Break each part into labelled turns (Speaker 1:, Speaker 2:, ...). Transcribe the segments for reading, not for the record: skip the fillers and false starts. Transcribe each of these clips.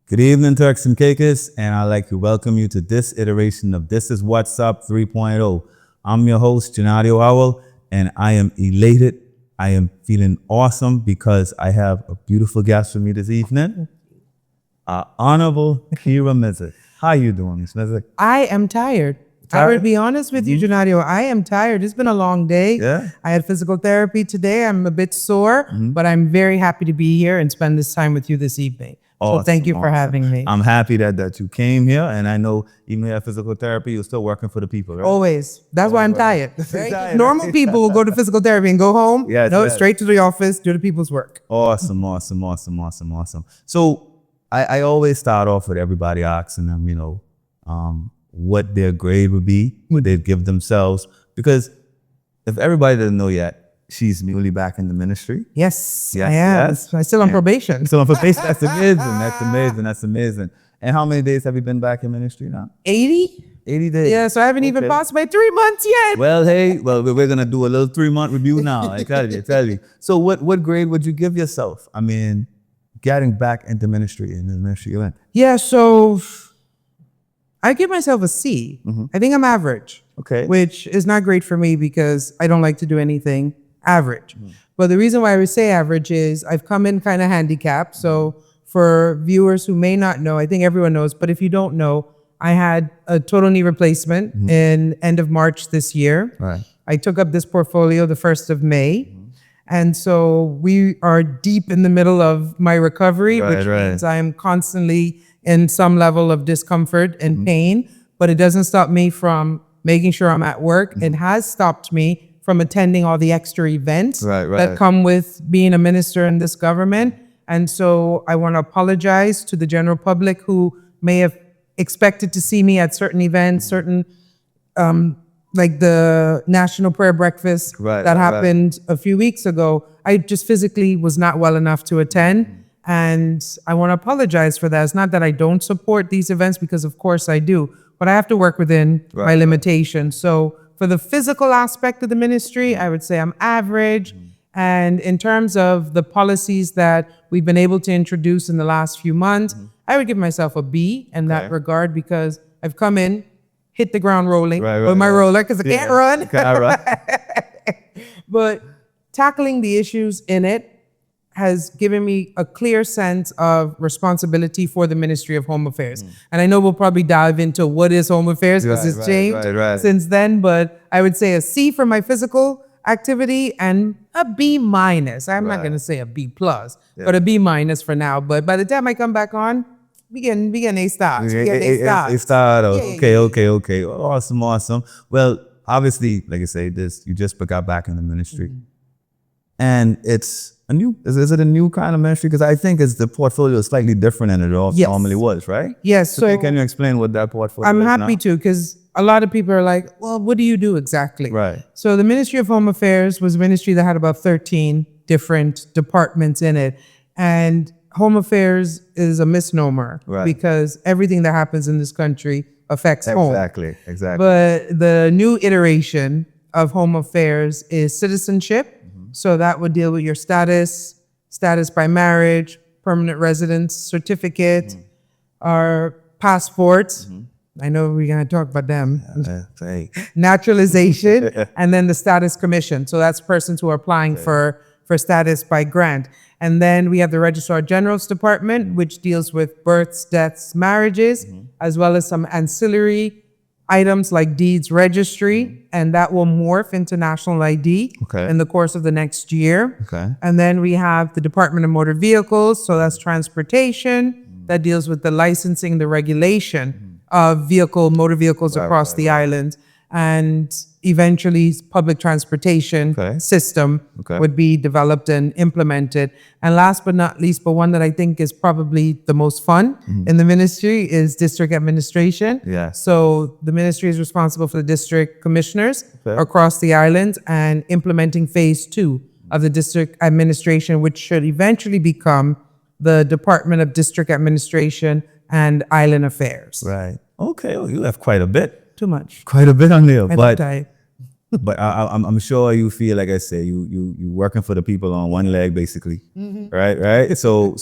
Speaker 1: Good evening, Turks and Caicos, and I'd like to welcome you to this iteration of This Is What's Up 3.0. I'm your host, Genadio Howell, and I am elated. I am feeling awesome because I have a beautiful guest for me this evening, Honorable Akierra Missick. How you doing, Ms. Missick?
Speaker 2: I am tired. I would be honest with you, Genadio. I am tired. It's been a long day.
Speaker 1: Yeah.
Speaker 2: I had physical therapy today. I'm a bit sore, but I'm very happy to be here and spend this time with you this evening. So thank you for having me.
Speaker 1: I'm happy that you came here, and I know even though you have physical therapy, you're still working for the people, right?
Speaker 2: Always. That's why I'm tired. Right?
Speaker 1: Tired.
Speaker 2: Normal people will go to physical therapy and go home.
Speaker 1: Yes,
Speaker 2: no,
Speaker 1: yes.
Speaker 2: straight to the office, do the people's work.
Speaker 1: Awesome. So I always start off with everybody asking them, what their grade would be, what they'd give themselves. Because if everybody doesn't know yet, she's newly back in the ministry.
Speaker 2: Yes,
Speaker 1: Yes,
Speaker 2: I am.
Speaker 1: yes.
Speaker 2: I'm still on probation.
Speaker 1: So on face, that's amazing. And how many days have you been back in ministry now?
Speaker 2: 80?
Speaker 1: 80 days.
Speaker 2: Yeah, so I haven't even
Speaker 1: Okay.
Speaker 2: passed my 3 months yet.
Speaker 1: Well, we're gonna do a little 3-month review now. I tell you. So what grade would you give yourself? I mean, getting back into ministry in the ministry you're in.
Speaker 2: Yeah, so I give myself a C. I think I'm average.
Speaker 1: Okay.
Speaker 2: Which is not great for me because I don't like to do anything average. But the reason why I would say average is I've come in kind of handicapped. So for viewers who may not know, I think everyone knows, but if you don't know, I had a total knee replacement in end of March this year.
Speaker 1: Right.
Speaker 2: I took up this portfolio the 1st of May. And so we are deep in the middle of my recovery, which means I am constantly in some level of discomfort and pain, but it doesn't stop me from making sure I'm at work. It has stopped me from attending all the extra events that come with being a minister in this government. And so I want to apologize to the general public who may have expected to see me at certain events, certain like the National Prayer Breakfast that happened a few weeks ago. I just physically was not well enough to attend. And I want to apologize for that. It's not that I don't support these events, because of course I do, but I have to work within my limitations. So for the physical aspect of the ministry, I would say I'm average. And in terms of the policies that we've been able to introduce in the last few months, I would give myself a B in that regard, because I've come in, hit the ground rolling with my roller because I can't run. But tackling the issues in it has given me a clear sense of responsibility for the Ministry of Home Affairs. And I know we'll probably dive into what is Home Affairs, because it's changed since then, but I would say a C for my physical activity and a B minus. I'm not gonna say a B plus, but a B minus for now. But by the time I come back on, we getting A stars.
Speaker 1: A star. Okay. Awesome. Well, obviously, like I say, you just got back in the ministry. And it's is it a new kind of ministry? Because I think the portfolio is slightly different than it normally was, right?
Speaker 2: Yes. So
Speaker 1: can you explain what that portfolio is
Speaker 2: I'm
Speaker 1: now?
Speaker 2: happy to, because a lot of people are like, well, what do you do exactly?
Speaker 1: Right.
Speaker 2: So the Ministry of Home Affairs was a ministry that had about 13 different departments in it. And Home Affairs is a misnomer, because everything that happens in this country affects home.
Speaker 1: Exactly.
Speaker 2: But the new iteration of Home Affairs is citizenship. So that would deal with your status by marriage, permanent residence certificate, our passports. I know we're going to talk about them. Naturalization, and then the status commission. So that's persons who are applying for status by grant. And then we have the Registrar General's Department, which deals with births, deaths, marriages, as well as some ancillary items like deeds registry, and that will morph into national ID in the course of the next year. And then we have the Department of Motor Vehicles, so that's transportation, that deals with the licensing, the regulation of motor vehicles across the island. And eventually public transportation system would be developed and implemented. And last but not least, but one that I think is probably the most fun in the ministry, is district administration. So the ministry is responsible for the district commissioners across the island and implementing phase 2 of the district administration, which should eventually become the Department of District Administration and Island Affairs.
Speaker 1: Right. Okay. Well, you have quite a bit.
Speaker 2: Too much.
Speaker 1: Quite a bit on there. But But I'm sure you feel, like I say, you working for the people on one leg, basically, right? So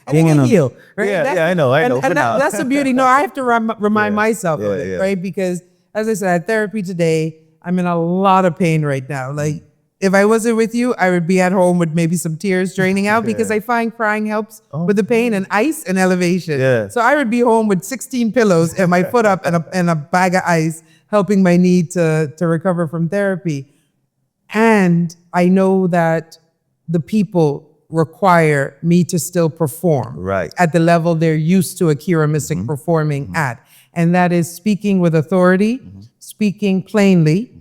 Speaker 2: I want to heal, right?
Speaker 1: Yeah, I know.
Speaker 2: And that's the beauty. No, I have to remind myself of it,
Speaker 1: yeah.
Speaker 2: right? Because as I said, therapy today, I'm in a lot of pain right now. Like if I wasn't with you, I would be at home with maybe some tears draining out because I find crying helps with the pain and ice and elevation.
Speaker 1: Yeah.
Speaker 2: So I would be home with 16 pillows and my foot up and a bag of ice, helping my knee to recover from therapy. And I know that the people require me to still perform
Speaker 1: Right.
Speaker 2: at the level they're used to Akierra Missick performing at. And that is speaking with authority, speaking plainly,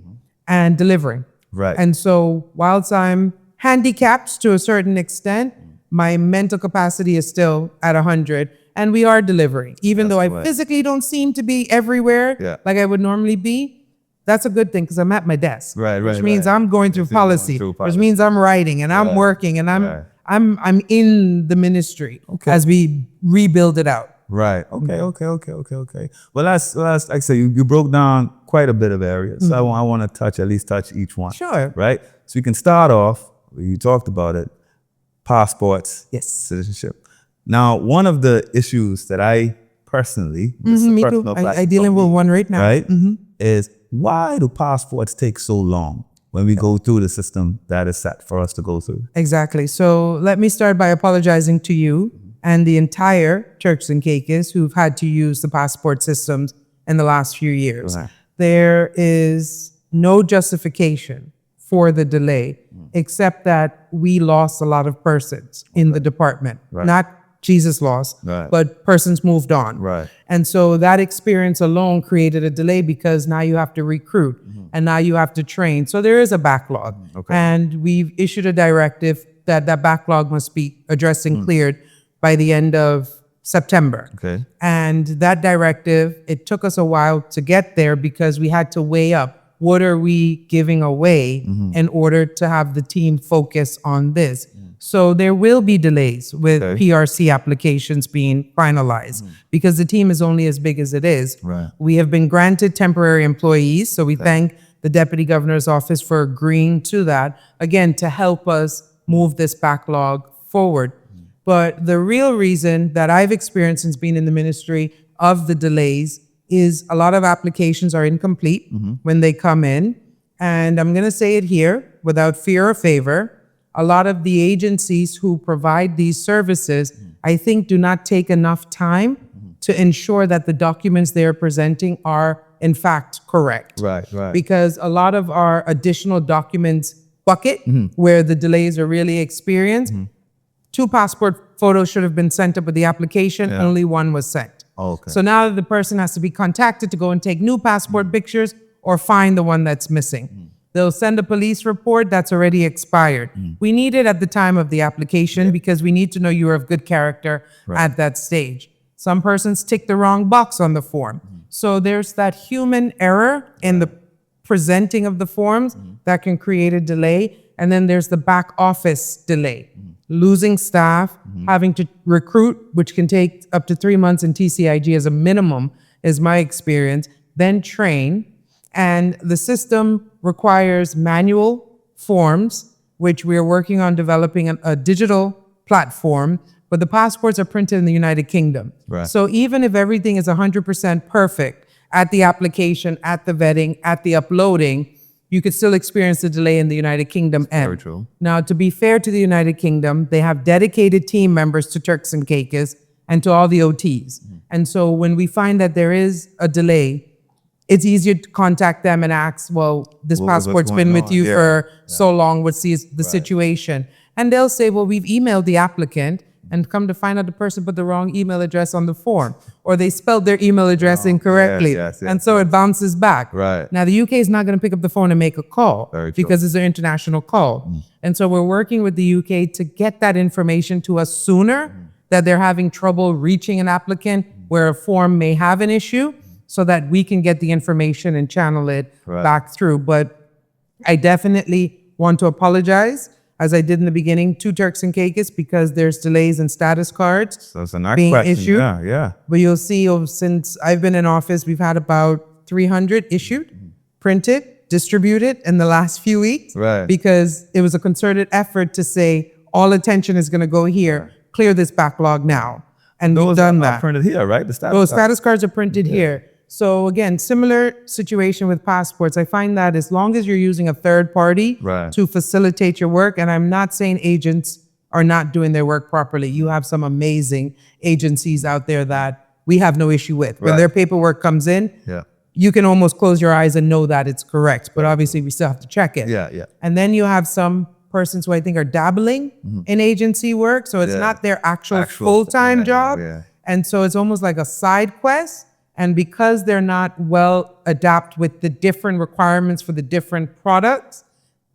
Speaker 2: and delivering.
Speaker 1: Right.
Speaker 2: And so whilst I'm handicapped to a certain extent, my mental capacity is still at 100. And we are delivering. Even though I physically don't seem to be everywhere like I would normally be, that's a good thing because I'm at my desk. Which means I'm going through policy, which means I'm writing and I'm working and I'm in the ministry as we rebuild it out.
Speaker 1: Right. Okay. Well, that's like I say, you broke down quite a bit of areas. So I want to at least touch each one.
Speaker 2: Sure.
Speaker 1: Right. So you can start off. You talked about it. Passports.
Speaker 2: Yes.
Speaker 1: Citizenship. Now, one of the issues that I personally,
Speaker 2: Me too. I dealing with one right now.
Speaker 1: Right, is why do passports take so long when we go through the system that is set for us to go through?
Speaker 2: Exactly. So let me start by apologizing to you and the entire Turks and Caicos who've had to use the passport systems in the last few years. There is no justification for the delay, except that we lost a lot of persons in the department. Not Jesus lost, but persons moved on. And so that experience alone created a delay because now you have to recruit and now you have to train. So there is a backlog. And we've issued a directive that that backlog must be addressed and cleared by the end of September. And that directive, it took us a while to get there because we had to weigh up what are we giving away in order to have the team focus on this. So there will be delays with PRC applications being finalized because the team is only as big as it is. We have been granted temporary employees, so we thank the Deputy Governor's Office for agreeing to that, again, to help us move this backlog forward. But the real reason that I've experienced since being in the ministry of the delays is a lot of applications are incomplete when they come in. And I'm going to say it here without fear or favor. A lot of the agencies who provide these services, I think, do not take enough time to ensure that the documents they are presenting are, in fact, correct. Because a lot of our additional documents bucket, where the delays are really experienced, 2 passport photos should have been sent up with the application, only 1 was sent. So now the person has to be contacted to go and take new passport pictures or find the one that's missing. They'll send a police report that's already expired. We need it at the time of the application because we need to know you are of good character at that stage. Some persons tick the wrong box on the form. So there's that human error in the presenting of the forms that can create a delay. And then there's the back office delay. Losing staff, having to recruit, which can take up to 3 months in TCIG as a minimum, is my experience, then train. And the system requires manual forms, which we are working on developing a digital platform, but the passports are printed in the United Kingdom. So even if everything is 100% perfect at the application, at the vetting, at the uploading, you could still experience the delay in the United Kingdom end.
Speaker 1: Very true.
Speaker 2: Now, to be fair to the United Kingdom, they have dedicated team members to Turks and Caicos and to all the OTs. And so when we find that there is a delay, it's easier to contact them and ask, well, this passport's been with you for so long, what's the situation? And they'll say, well, we've emailed the applicant, and come to find out the person put the wrong email address on the form, or they spelled their email address incorrectly. And so it bounces back. Now, the UK is not going to pick up the phone and make a call because it's an international call. And so we're working with the UK to get that information to us sooner, that they're having trouble reaching an applicant where a form may have an issue, so that we can get the information and channel it back through. But I definitely want to apologize, as I did in the beginning, to Turks and Caicos because there's delays in status cards being issued. But you'll see, since I've been in office, we've had about 300 issued, printed, distributed in the last few weeks.
Speaker 1: Right.
Speaker 2: Because it was a concerted effort to say, all attention is going to go here. Clear this backlog now. And we've done
Speaker 1: are
Speaker 2: that.
Speaker 1: printed here, right? The status
Speaker 2: Those
Speaker 1: cards.
Speaker 2: status cards are printed here. So again, similar situation with passports. I find that as long as you're using a third party
Speaker 1: Right.
Speaker 2: to facilitate your work, and I'm not saying agents are not doing their work properly. You have some amazing agencies out there that we have no issue with. When
Speaker 1: Right.
Speaker 2: their paperwork comes in,
Speaker 1: Yeah.
Speaker 2: you can almost close your eyes and know that it's correct. But obviously, we still have to check it.
Speaker 1: Yeah, yeah.
Speaker 2: And then you have some persons who I think are dabbling in agency work. So it's
Speaker 1: Yeah.
Speaker 2: not their actual
Speaker 1: Actual-
Speaker 2: full-time
Speaker 1: yeah,
Speaker 2: job.
Speaker 1: yeah.
Speaker 2: And so it's almost like a side quest. And because they're not well adapted with the different requirements for the different products,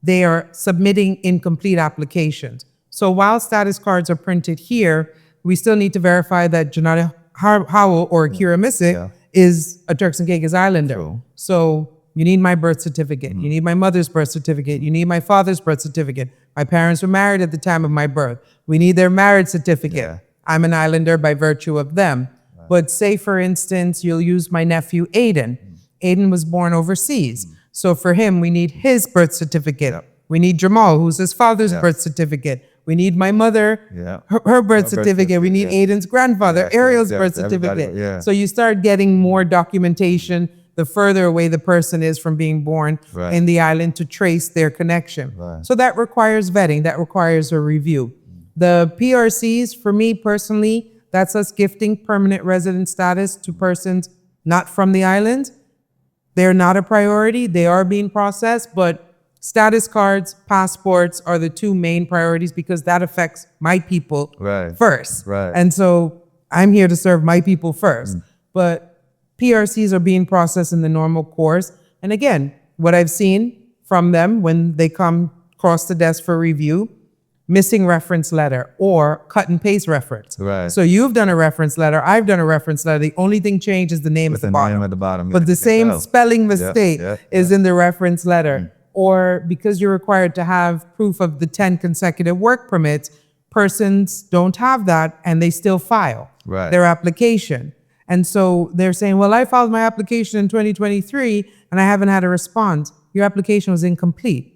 Speaker 2: they are submitting incomplete applications. So while status cards are printed here, we still need to verify that Janata Howell or Akierra Missick is a Turks and Caicos Islander.
Speaker 1: True.
Speaker 2: So you need my birth certificate. You need my mother's birth certificate. You need my father's birth certificate. My parents were married at the time of my birth. We need their marriage certificate.
Speaker 1: Yeah.
Speaker 2: I'm an Islander by virtue of them. But say, for instance, you'll use my nephew, Aiden. Aiden was born overseas. So for him, we need his birth certificate. We need Jamal, who's his father's birth certificate. We need my mother, her birth certificate. We need Aiden's grandfather, Ariel's birth certificate. So you start getting more documentation the further away the person is from being born in the island to trace their connection. So that requires vetting, that requires a review. The PRCs, for me personally, that's us gifting permanent resident status to persons not from the island. They're not a priority. They are being processed, but status cards, passports are the two main priorities because that affects my people first. And so I'm here to serve my people first. But PRCs are being processed in the normal course. And again, what I've seen from them when they come across the desk for review, missing reference letter or cut and paste reference. So you've done a reference letter, I've done a reference letter. The only thing changed is the name at the bottom. But the same spelling mistake is in the reference letter. Or because you're required to have proof of the 10 consecutive work permits, persons don't have that and they still file their application. And so they're saying, well, I filed my application in 2023 and I haven't had a response. Your application was incomplete.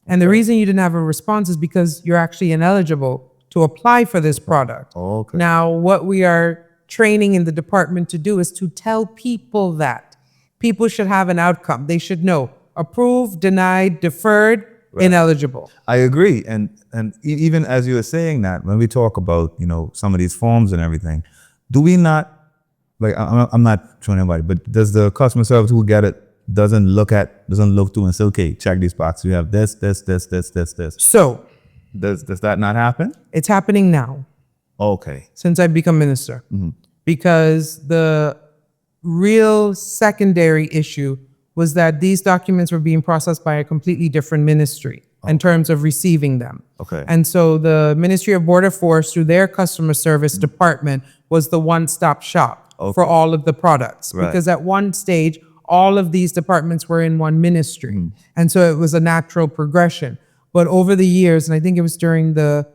Speaker 2: And the reason you didn't have a response is because you're actually ineligible to apply for this product. Now, what we are training in the department to do is to tell people that people should have an outcome. They should know approved, denied, deferred, ineligible.
Speaker 1: I agree. And even as you were saying that, when we talk about, some of these forms and everything, do we not, like, I'm not showing anybody, but does the customer service who get it doesn't look through and say, okay, check these boxes. We have this.
Speaker 2: So
Speaker 1: does that not happen?
Speaker 2: it's happening now
Speaker 1: Okay.
Speaker 2: since I've become minister because the real secondary issue was that these documents were being processed by a completely different ministry in terms of receiving them. And so the Ministry of Border Force, through their customer service department, was the one-stop shop for all of the products. Because at one stage, all of these departments were in one ministry. And so it was a natural progression. But over the years, and I think it was during the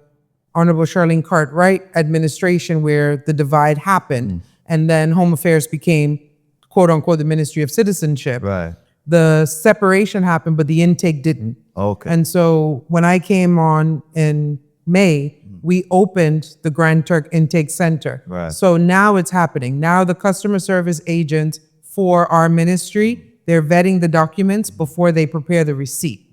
Speaker 2: Honorable Charlene Cartwright administration where the divide happened, and then Home Affairs became, quote unquote, the Ministry of Citizenship. The separation happened, but the intake didn't. And so when I came on in May, we opened the Grand Turk Intake Center. So now it's happening. Now the customer service agents for our ministry, they're vetting the documents before they prepare the receipt.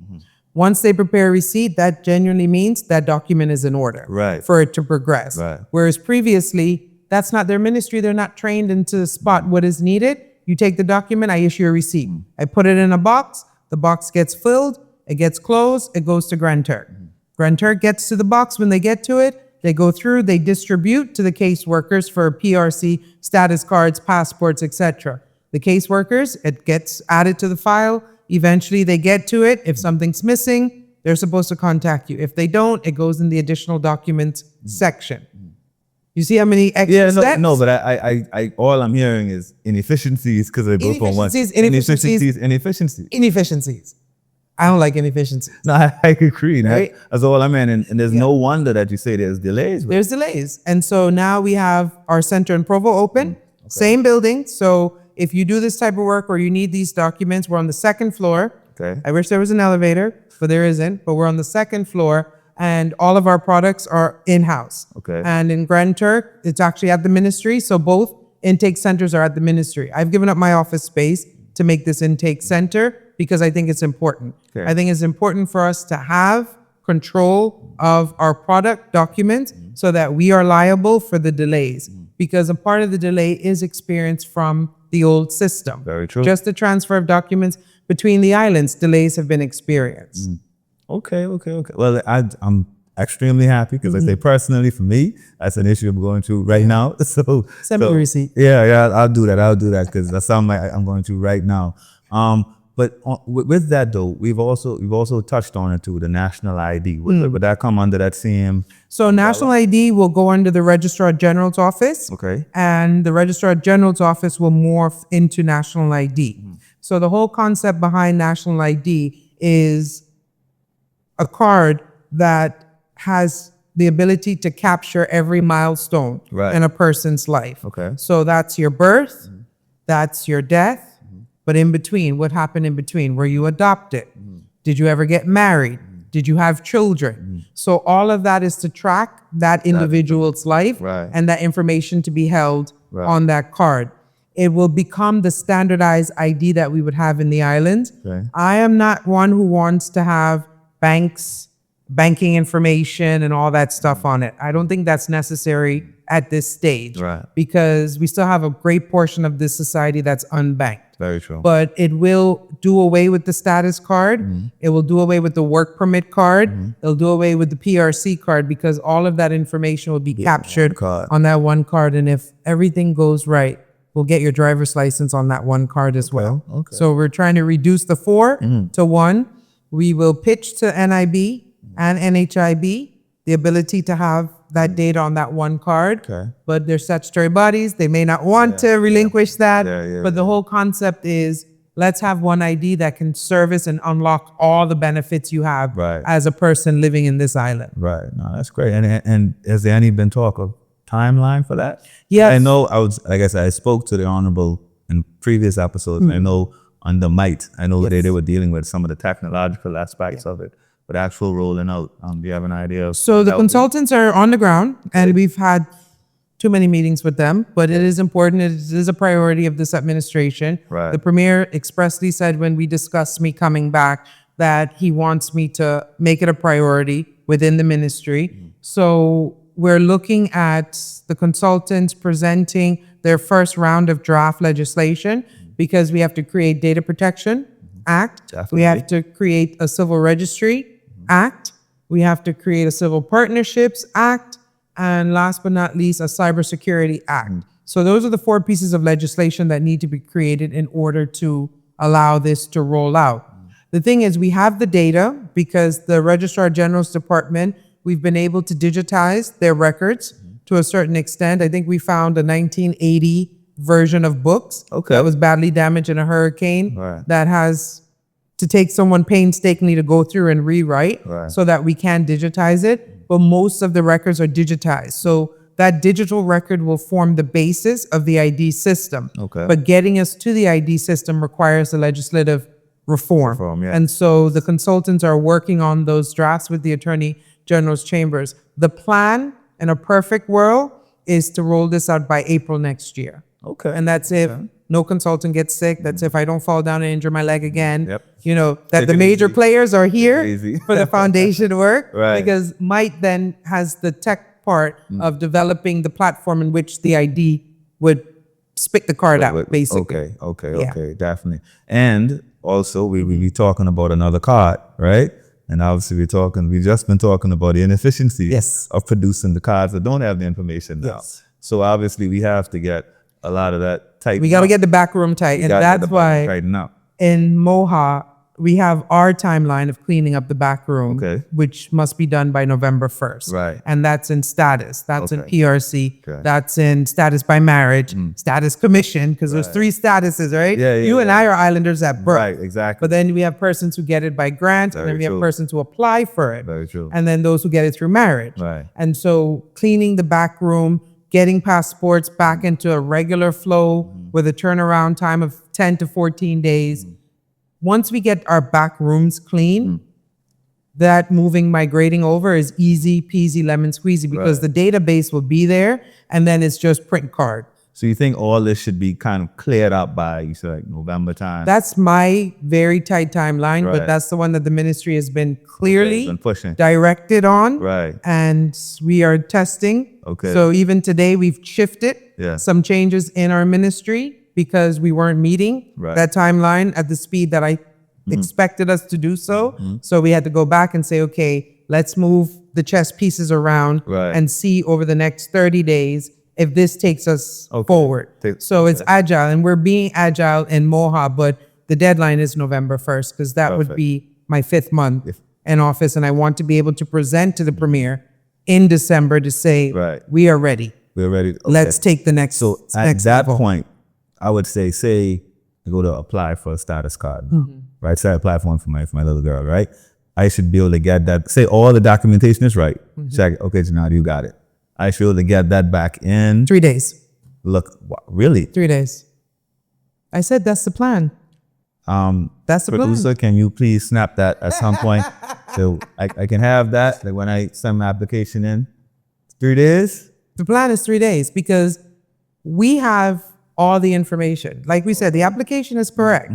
Speaker 2: Once they prepare a receipt, that genuinely means that document is in order for it to progress. Whereas previously, that's not their ministry. They're not trained into spot what is needed. You take the document, I issue a receipt. I put it in a box. The box gets filled. It gets closed. It goes to Grand Turk. Grand Turk gets to the box. When they get to it, they go through, they distribute to the caseworkers for PRC, status cards, passports, etc. The caseworkers, it gets added to the file. Eventually, they get to it. If something's missing, they're supposed to contact you. If they don't, it goes in the additional documents section. You see how many extra steps?
Speaker 1: No, but I all I'm hearing is inefficiencies because they both on one.
Speaker 2: Inefficiencies. I don't like inefficiencies.
Speaker 1: No, I agree.
Speaker 2: Right?
Speaker 1: That's all I mean. And there's no wonder that you say there's delays.
Speaker 2: There's delays. And so now we have our center in Provo open, same building. So if you do this type of work or you need these documents, we're on the second floor.
Speaker 1: Okay.
Speaker 2: I wish there was an elevator, but there isn't. But we're on the second floor, and all of our products are in-house.
Speaker 1: Okay.
Speaker 2: And in Grand Turk, it's actually at the ministry. So both intake centers are at the ministry. I've given up my office space to make this intake center because I think it's important.
Speaker 1: Okay.
Speaker 2: I think it's important for us to have control of our product documents so that we are liable for the delays, because a part of the delay is experienced from the old system.
Speaker 1: Very true.
Speaker 2: Just the transfer of documents between the islands, delays have been experienced.
Speaker 1: Okay. Well, I'm extremely happy because I say personally for me, that's an issue I'm going through right now.
Speaker 2: Send me a receipt.
Speaker 1: Yeah, I'll do that because that's something I'm going through right now. But with that though, we've also touched on it too, the national ID. Would that come under that same?
Speaker 2: So national ID will go under the Registrar General's office.
Speaker 1: Okay.
Speaker 2: And the Registrar General's office will morph into national ID. So the whole concept behind national ID is a card that has the ability to capture every milestone in a person's life.
Speaker 1: Okay.
Speaker 2: So that's your birth, that's your death, but in between, what happened in between? Were you adopted? Did you ever get married? Did you have children? So all of that is to track that individual's life and that information to be held on that card. It will become the standardized ID that we would have in the islands.
Speaker 1: Okay.
Speaker 2: I am not one who wants to have banking information and all that stuff on it. I don't think that's necessary at this stage, because we still have a great portion of this society that's unbanked.
Speaker 1: Very true.
Speaker 2: But it will do away with the status card. It will do away with the work permit card. It'll do away with the PRC card, because all of that information will be captured on that one card. And if everything goes right, we'll get your driver's license on that one card as well.
Speaker 1: Okay.
Speaker 2: So we're trying to reduce the 4 to 1. We will pitch to NIB and NHIB the ability to have that data on that one card.
Speaker 1: Okay.
Speaker 2: But they're statutory bodies. They may not want to relinquish that. But the whole concept is, let's have one ID that can service and unlock all the benefits you have as a person living in this island.
Speaker 1: Right. No, that's great. And has there any been talk of timeline for that?
Speaker 2: Yes.
Speaker 1: I know like I said, I spoke to the Honorable in previous episodes. And I know on the MITE, I know they were dealing with some of the technological aspects of it. But actual rolling out, do you have an idea?
Speaker 2: So the consultants are on the ground, and we've had too many meetings with them, but it is important. It is a priority of this administration.
Speaker 1: Right.
Speaker 2: The Premier expressly said when we discussed me coming back that he wants me to make it a priority within the ministry. So we're looking at the consultants presenting their first round of draft legislation, because we have to create Data Protection Act.
Speaker 1: Definitely.
Speaker 2: We have to create a Civil Registry Act. We have to create a Civil Partnerships Act. And last but not least, a Cybersecurity Act. So those are the 4 pieces of legislation that need to be created in order to allow this to roll out. The thing is, we have the data because the Registrar General's Department, we've been able to digitize their records to a certain extent. I think we found a 1980 version of books that was badly damaged in a hurricane that has to take someone painstakingly to go through and rewrite so that we can digitize it. But most of the records are digitized. So that digital record will form the basis of the ID system. But getting us to the ID system requires a legislative reform. And so the consultants are working on those drafts with the Attorney General's chambers. The plan in a perfect world is to roll this out by April next year. And that's if no consultant gets sick. That's if I don't fall down and injure my leg again. You know, that the major players are here for the foundation work. Because MITE then has the tech part of developing the platform in which the ID would spit the card out, basically.
Speaker 1: Okay, definitely. And also, we will be talking about another card, right? And obviously, we've just been talking about the inefficiencies of producing the cards that don't have the information now. So obviously, we have to get a lot of that tight.
Speaker 2: We got to get the back room tight. And that's why in Moha, we have our timeline of cleaning up the back room, which must be done by November 1st. And that's in status. That's in PRC. That's in status by marriage, status commission, because there's 3 statuses, right? You and I are islanders at birth. But then we have persons who get it by grant, and then we have persons who apply for it. And then those who get it through marriage. And so cleaning the back room, getting passports back into a regular flow with a turnaround time of 10 to 14 days, once we get our back rooms clean, that migrating over is easy peasy lemon squeezy because the database will be there and then it's just print card.
Speaker 1: So you think all this should be kind of cleared up by, you said, like November time?
Speaker 2: That's my very tight timeline, but that's the one that the ministry has been clearly directed on.
Speaker 1: Right.
Speaker 2: And we are testing.
Speaker 1: Okay.
Speaker 2: So even today we've shifted some changes in our ministry because we weren't meeting that timeline at the speed that I expected us to do so. So we had to go back and say, okay, let's move the chess pieces around and see over the next 30 days if this takes us forward. So it's agile, and we're being agile in Moha, but the deadline is November 1st because that would be my 5th month in office, and I want to be able to present to the premier in December to say, we are ready.
Speaker 1: We're ready.
Speaker 2: Let's take the next.
Speaker 1: So at that point, I would say I go to apply for a status card, right? Say I apply for one for my little girl, right? I should be able to get that. Say all the documentation is right. Check. Okay, Janelle, you got it. I should be able to get that back in
Speaker 2: 3 days.
Speaker 1: Look, really?
Speaker 2: 3 days. I said that's the plan. That's the
Speaker 1: producer, can you please snap that at some point so I can have that like when I send my application in? 3 days?
Speaker 2: The plan is 3 days because we have all the information. Like we said, the application is correct,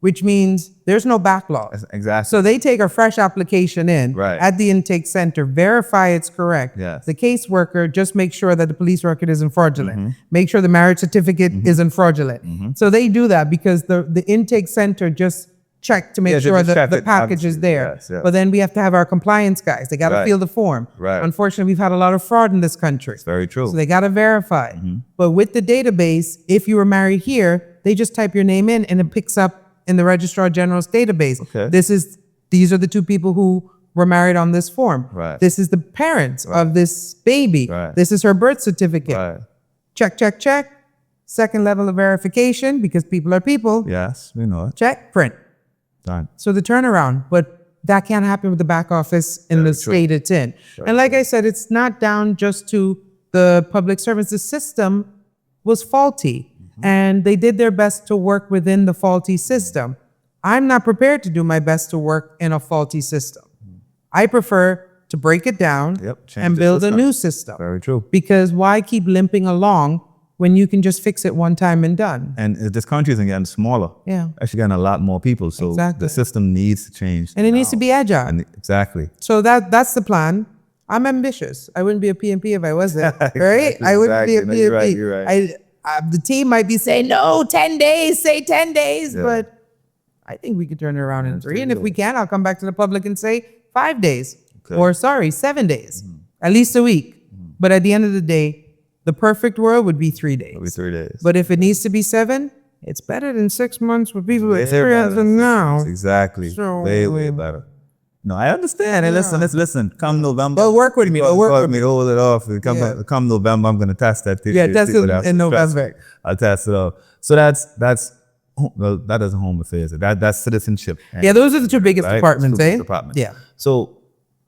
Speaker 2: which means there's no backlog.
Speaker 1: Exactly.
Speaker 2: So they take a fresh application in at the intake center, verify it's correct.
Speaker 1: Yes.
Speaker 2: The caseworker just makes sure that the police record isn't fraudulent. Make sure the marriage certificate isn't fraudulent. So they do that because the intake center just check to make sure that the package is there. But then we have to have our compliance guys. They got to fill the form. Unfortunately, we've had a lot of fraud in this country.
Speaker 1: It's very true.
Speaker 2: So they got to verify. But with the database, if you were married here, they just type your name in and it picks up in the Registrar General's database. These are the two people who were married on this form. This is the parents of this baby. This is her birth certificate. Check, check, check. Second level of verification because people are people.
Speaker 1: Yes, we know it.
Speaker 2: Check, print.
Speaker 1: Done.
Speaker 2: So the turnaround, but that can't happen with the back office in the state it's in. And like I said, it's not down just to the public servants. The system was faulty and they did their best to work within the faulty system. I'm not prepared to do my best to work in a faulty system. I prefer to break it down and build a new system.
Speaker 1: Very true.
Speaker 2: Because why keep limping along when you can just fix it one time and done?
Speaker 1: And this country isn't getting smaller. Actually getting a lot more people. So the system needs to change.
Speaker 2: And it needs to be agile.
Speaker 1: Exactly.
Speaker 2: So that's the plan. I'm ambitious. I wouldn't be a PMP if I wasn't, right? I wouldn't be a PMP.
Speaker 1: You're right.
Speaker 2: The team might be saying, no, 10 days, say 10 days. But I think we could turn it around in 3. And if we can, I'll come back to the public and say 5 days. Or 7 days. At least a week. But at the end of the day, the perfect world would be 3 days.
Speaker 1: It would be 3 days.
Speaker 2: But if it needs to be 7, it's better than 6 months with people with experience than now.
Speaker 1: Exactly.
Speaker 2: So,
Speaker 1: way better. No, I understand. And listen. Come November.
Speaker 2: Well, work with me.
Speaker 1: Hold it off. Come November, I'm going to test that.
Speaker 2: Test it in November.
Speaker 1: I'll test it off. So that doesn't home affairs. That's citizenship.
Speaker 2: Those are the two biggest departments,
Speaker 1: Department.
Speaker 2: Yeah.
Speaker 1: So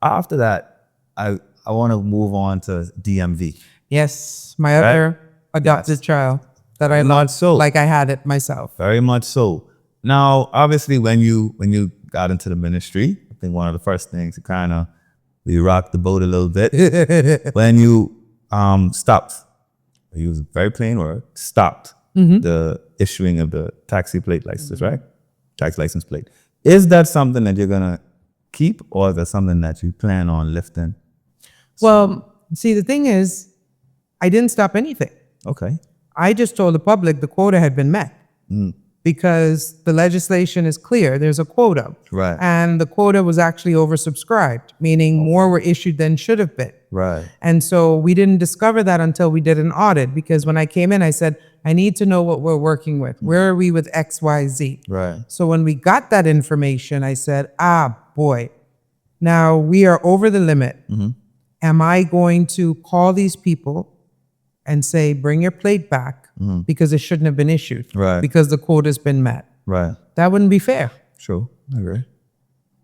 Speaker 1: after that, I want to move on to DMV.
Speaker 2: Yes, my other adopted child that I loved like I had it myself.
Speaker 1: Very much so. Now, obviously, when you got into the ministry, I think one of the first things we rocked the boat a little bit. When you stopped, I use a very plain word, stopped the issuing of the taxi plate license, right? Tax license plate. Is that something that you're gonna keep, or is that something that you plan on lifting?
Speaker 2: Well, see, the thing is, I didn't stop anything.
Speaker 1: Okay.
Speaker 2: I just told the public the quota had been met because the legislation is clear. There's a quota.
Speaker 1: Right.
Speaker 2: And the quota was actually oversubscribed, meaning more were issued than should have been.
Speaker 1: Right.
Speaker 2: And so we didn't discover that until we did an audit, because when I came in, I said, I need to know what we're working with. Where are we with X, Y, Z?
Speaker 1: Right.
Speaker 2: So when we got that information, I said, boy, now we are over the limit. Am I going to call these people and say, bring your plate back because it shouldn't have been issued because the quota's been met?
Speaker 1: Right.
Speaker 2: That wouldn't be fair.
Speaker 1: True. I agree.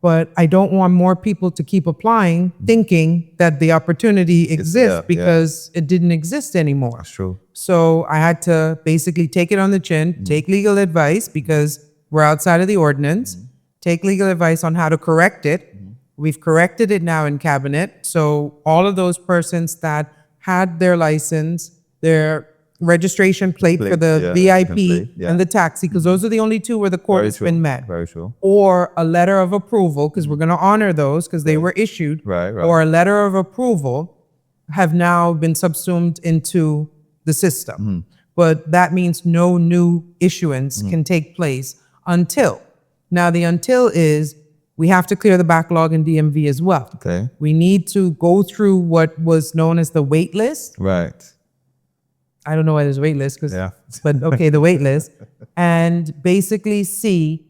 Speaker 2: But I don't want more people to keep applying thinking that the opportunity exists because it didn't exist anymore.
Speaker 1: That's true.
Speaker 2: So I had to basically take it on the chin, take legal advice, because we're outside of the ordinance, take legal advice on how to correct it. We've corrected it now in cabinet. So all of those persons that had their license, their registration plate for the VIP and the taxi, because those are the only two where the court has been met.
Speaker 1: Very true.
Speaker 2: Or a letter of approval, because we're going to honor those because they were issued.
Speaker 1: Right.
Speaker 2: Or a letter of approval have now been subsumed into the system. But that means no new issuance can take place until. Now the until is we have to clear the backlog in DMV as well.
Speaker 1: Okay.
Speaker 2: We need to go through what was known as the wait list.
Speaker 1: Right.
Speaker 2: I don't know why there's a wait list, but okay, the wait list, and basically see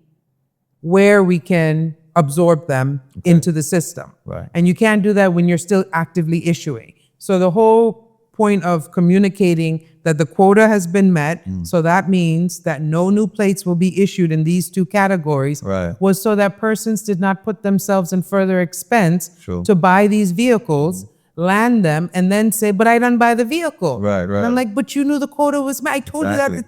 Speaker 2: where we can absorb them into the system.
Speaker 1: Right.
Speaker 2: And you can't do that when you're still actively issuing. So the whole point of communicating that the quota has been met, so that means that no new plates will be issued in these two categories, was so that persons did not put themselves in further expense to buy these vehicles, land them, and then say, but I didn't buy the vehicle.
Speaker 1: Right.
Speaker 2: And I'm like, but you knew the quota was met. I told you that the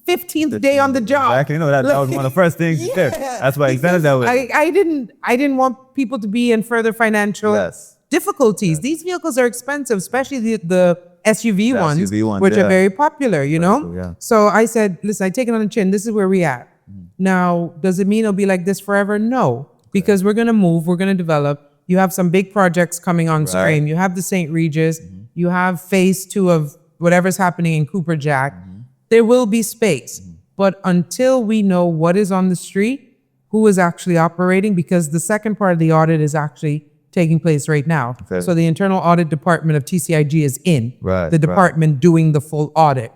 Speaker 2: 15th day on the job.
Speaker 1: Exactly. That was one of the first things you did. That's why I extended that way.
Speaker 2: I didn't want people to be in further financial difficulties. These vehicles are expensive, especially the SUV ones, which are very popular, you know? So I said, listen, I take it on the chin. This is where we at. Now, does it mean it'll be like this forever? No, because we're going to move. We're going to develop. You have some big projects coming on stream. You have the St. Regis. You have phase 2 of whatever's happening in Cooper Jack. There will be space. But until we know what is on the street, who is actually operating, because the second part of the audit is actually taking place right now. So the internal audit department of TCIG is in the department doing the full audit.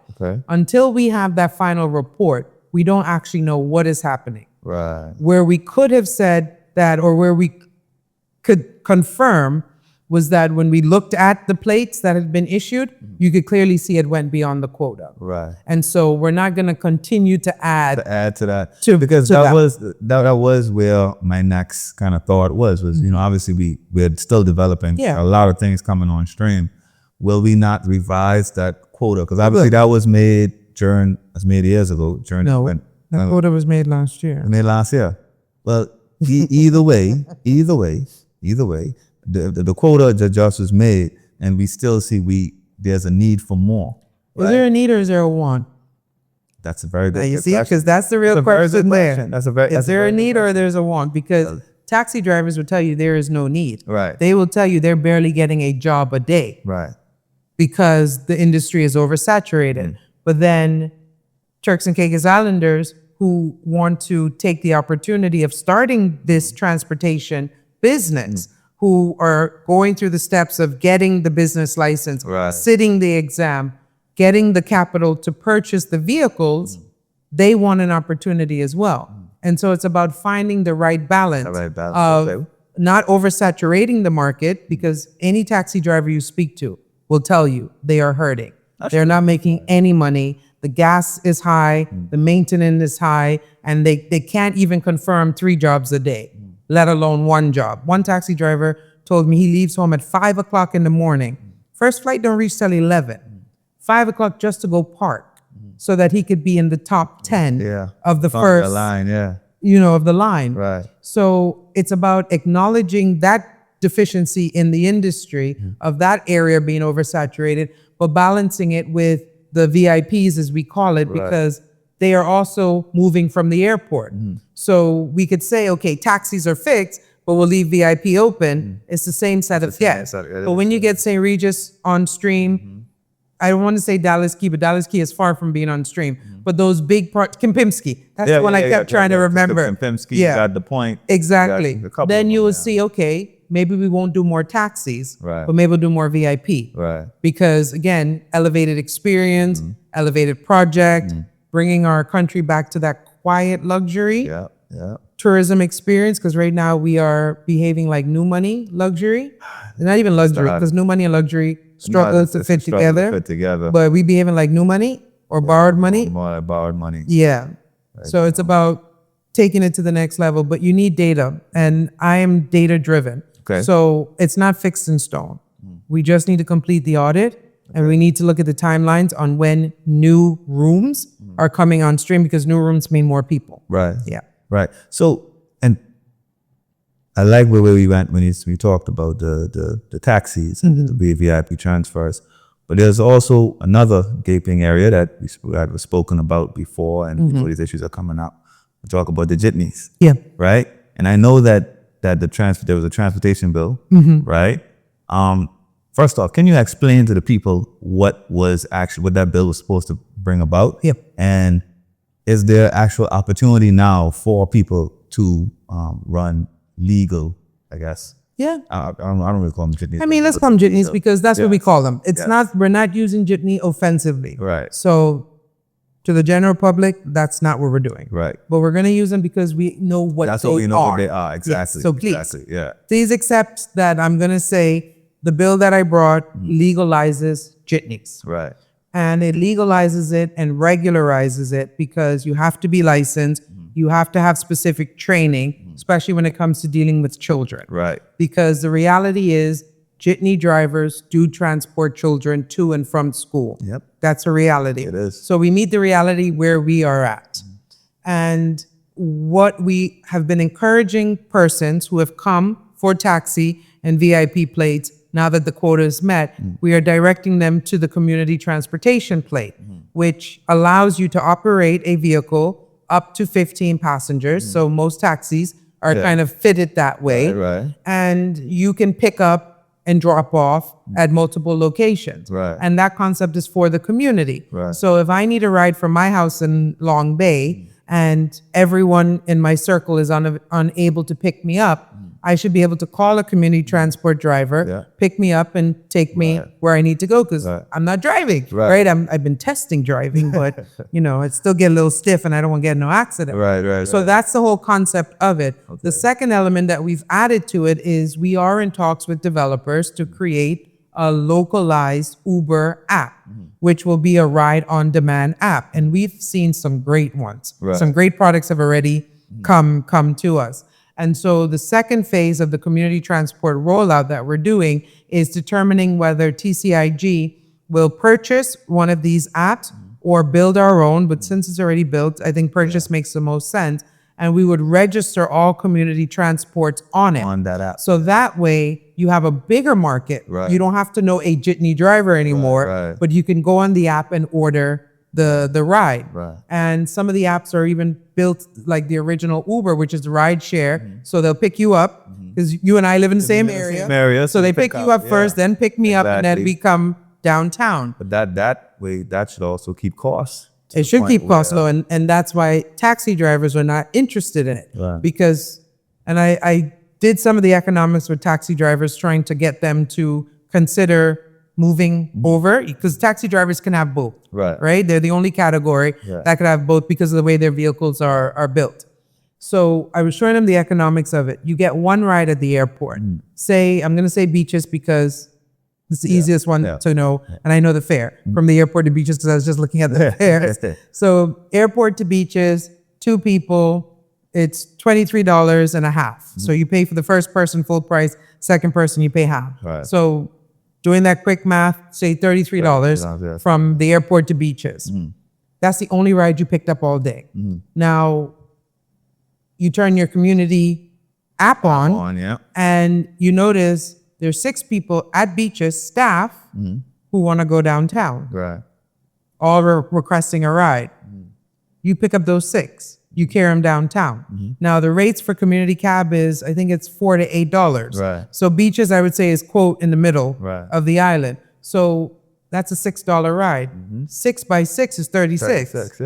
Speaker 2: Until we have that final report, we don't actually know what is happening. Where we could have said that, or where we could confirm, was that when we looked at the plates that had been issued, you could clearly see it went beyond the quota. And so we're not going to continue to add
Speaker 1: to that. Because that was where my next kind of thought was, you know, obviously we're still developing a lot of things coming on stream. Will we not revise that quota? Because obviously that was made years ago.
Speaker 2: That quota was made last year.
Speaker 1: Made last year. Well, either way, the quota that just was made, and we still see there's a need for more.
Speaker 2: Is there a need or is there a want?
Speaker 1: That's a very good
Speaker 2: question. You see, because that's the real question there. Is there a need or there's a want? Because taxi drivers will tell you there is no need. They will tell you they're barely getting a job a day. Because the industry is oversaturated. But then Turks and Caicos Islanders who want to take the opportunity of starting this transportation business, who are going through the steps of getting the business license, sitting the exam, getting the capital to purchase the vehicles, they want an opportunity as well. And so it's about finding the right balance, of not oversaturating the market, because any taxi driver you speak to will tell you they are hurting. They're not making any money. The gas is high, the maintenance is high, and they can't even confirm 3 jobs a day, let alone 1 job. One taxi driver told me he leaves home at 5 o'clock in the morning. First flight don't reach till 11. 5 o'clock just to go park, so that he could be in the top 10 of the first
Speaker 1: line,
Speaker 2: of the line. So it's about acknowledging that deficiency in the industry of that area being oversaturated, but balancing it with the VIPs, as we call it, because they are also moving from the airport. So we could say, okay, taxis are fixed, but we'll leave VIP open. It's the same set of guests. But when you get St. Regis on stream, I don't want to say Dallas Key, but Dallas Key is far from being on stream. But those big parts, Kempimski, that's the one I kept trying to remember.
Speaker 1: Kempimski, you got the point.
Speaker 2: Exactly. Then you will see, okay, maybe we won't do more taxis, but maybe we'll do more VIP. Because again, elevated experience, elevated project, bringing our country back to that quiet luxury tourism experience. Because right now we are behaving like new money luxury. Not even luxury, because new money and luxury struggle to fit together. But we behaving like new money or borrowed money.
Speaker 1: More like borrowed money.
Speaker 2: So it's about taking it to the next level. But you need data, and I am data driven. So it's not fixed in stone. We just need to complete the audit, and we need to look at the timelines on when new rooms are coming on stream because new rooms mean more people.
Speaker 1: Right.
Speaker 2: Yeah.
Speaker 1: Right. So, and I like where we went when we talked about the taxis and the VIP transfers. But there's also another gaping area that we had spoken about before, and before these issues are coming up. We talk about the jitneys.
Speaker 2: Yeah.
Speaker 1: Right. And I know that there was a transportation bill. Right. First off, can you explain to the people what that bill was supposed to bring about?
Speaker 2: Yep.
Speaker 1: And is there actual opportunity now for people to run legal, I guess?
Speaker 2: Yeah.
Speaker 1: I don't really call them jitneys.
Speaker 2: I mean, let's call them jitneys because that's what we call them. It's not, we're not using jitney offensively.
Speaker 1: Right.
Speaker 2: So to the general public, that's not what we're doing.
Speaker 1: Right.
Speaker 2: But we're going to use them because we know what
Speaker 1: That's
Speaker 2: they are.
Speaker 1: what we know what they are. Exactly.
Speaker 2: Yes. So please,
Speaker 1: Exactly. Yeah.
Speaker 2: please accept that I'm going to say the bill that I brought legalizes jitneys.
Speaker 1: Right.
Speaker 2: And it legalizes it and regularizes it because you have to be licensed. You have to have specific training, especially when it comes to dealing with children.
Speaker 1: Right.
Speaker 2: Because the reality is jitney drivers do transport children to and from school.
Speaker 1: Yep.
Speaker 2: That's a reality.
Speaker 1: It is.
Speaker 2: So we meet the reality where we are at. And what we have been encouraging persons who have come for taxi and VIP plates, now that the quota is met, we are directing them to the community transportation plate, which allows you to operate a vehicle up to 15 passengers. So most taxis are kind of fitted that way.
Speaker 1: Right.
Speaker 2: And you can pick up and drop off at multiple locations.
Speaker 1: Right.
Speaker 2: And that concept is for the community.
Speaker 1: Right.
Speaker 2: So if I need a ride from my house in Long Bay and everyone in my circle is unable to pick me up, I should be able to call a community transport driver, pick me up and take me where I need to go because I'm not driving, right? I've been testing driving, but I still get a little stiff and I don't want to get in no accident.
Speaker 1: Right.
Speaker 2: So that's the whole concept of it. Okay. The second element that we've added to it is we are in talks with developers to create a localized Uber app, which will be a ride-on-demand app. And we've seen some great ones. Some great products have already come to us. And so the second phase of the community transport rollout that we're doing is determining whether TCIG will purchase one of these apps or build our own. But since it's already built, I think purchase makes the most sense. And we would register all community transports on it.
Speaker 1: On that app.
Speaker 2: So that way you have a bigger market.
Speaker 1: Right.
Speaker 2: You don't have to know a jitney driver anymore, but you can go on the app and order the ride.
Speaker 1: Right.
Speaker 2: And some of the apps are even built like the original Uber, which is ride share. So they'll pick you up because you and I live in the same area. So they pick you up first, then pick me up, and then we come downtown.
Speaker 1: But that way, that should also keep costs.
Speaker 2: It should keep costs low. And that's why taxi drivers are not interested in it.
Speaker 1: Right.
Speaker 2: Because, and I did some of the economics with taxi drivers trying to get them to consider moving over because taxi drivers can have both, right? They're the only category that could have both because of the way their vehicles are built. So I was showing them the economics of it. You get one ride at the airport. Say, I'm going to say beaches because it's the easiest one to know. And I know the fare from the airport to beaches because I was just looking at the fares. So airport to beaches, 2 people, it's $23 and a half. So you pay for the first person full price, second person you pay half. So doing that quick math, say $33 from the airport to beaches. That's the only ride you picked up all day. Now, you turn your community app on and you notice there's 6 people at beaches, staff, who want to go downtown. All requesting a ride. You pick up those 6. You carry them downtown. Now the rates for community cab is, I think it's $4 to $8. So beaches, I would say, is quote in the middle of the island. So that's a $6 ride. 6 by 6 is 36.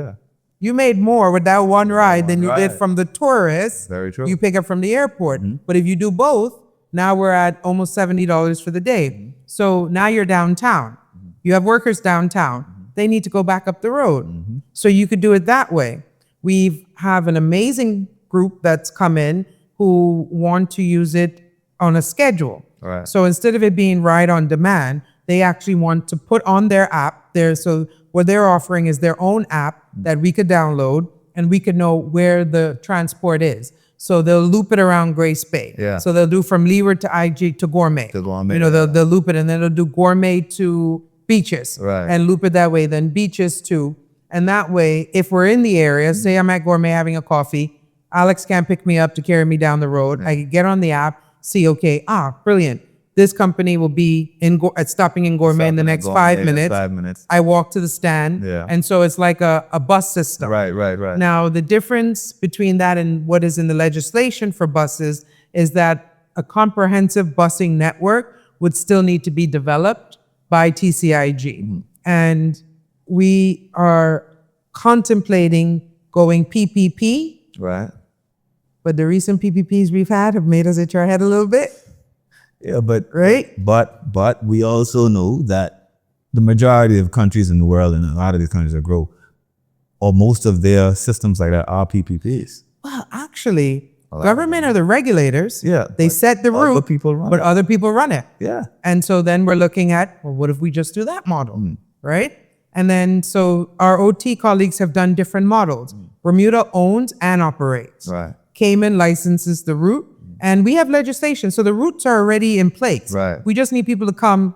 Speaker 2: You made more with that one ride than you did from the tourists.
Speaker 1: Very true.
Speaker 2: You pick up from the airport. But if you do both, now we're at almost $70 for the day. So now you're downtown. You have workers downtown. They need to go back up the road. So you could do it that way. We have an amazing group that's come in who want to use it on a schedule. So instead of it being ride on demand, they actually want to put on their app there. So what they're offering is their own app that we could download and we could know where the transport is. So they'll loop it around Grace Bay. So they'll do from Leeward to IG to Gourmet. They'll loop it and then they'll do Gourmet to Beaches and loop it that way. Then Beaches to And that way, if we're in the area, say I'm at Gourmet having a coffee, Alex can't pick me up to carry me down the road. I can get on the app, see, okay, brilliant. This company will be stopping in Gourmet in the next 5 minutes.
Speaker 1: 5 minutes.
Speaker 2: I walk to the stand.
Speaker 1: Yeah.
Speaker 2: And so it's like a bus system.
Speaker 1: Right.
Speaker 2: Now, the difference between that and what is in the legislation for buses is that a comprehensive busing network would still need to be developed by TCIG. And we are contemplating going PPP.
Speaker 1: Right.
Speaker 2: But the recent PPPs we've had have made us itch our head a little bit.
Speaker 1: Yeah, but
Speaker 2: right.
Speaker 1: But we also know that the majority of countries in the world, and a lot of these countries that grow, or most of their systems like that are PPPs.
Speaker 2: Well, actually, government are the regulators.
Speaker 1: Yeah,
Speaker 2: they set the route, but other people run it.
Speaker 1: Yeah,
Speaker 2: and so then we're looking at, well, what if we just do that model, right? And then so our OT colleagues have done different models. Bermuda owns and operates.
Speaker 1: Right.
Speaker 2: Cayman licenses the route. And we have legislation, so the routes are already in place.
Speaker 1: Right.
Speaker 2: We just need people to come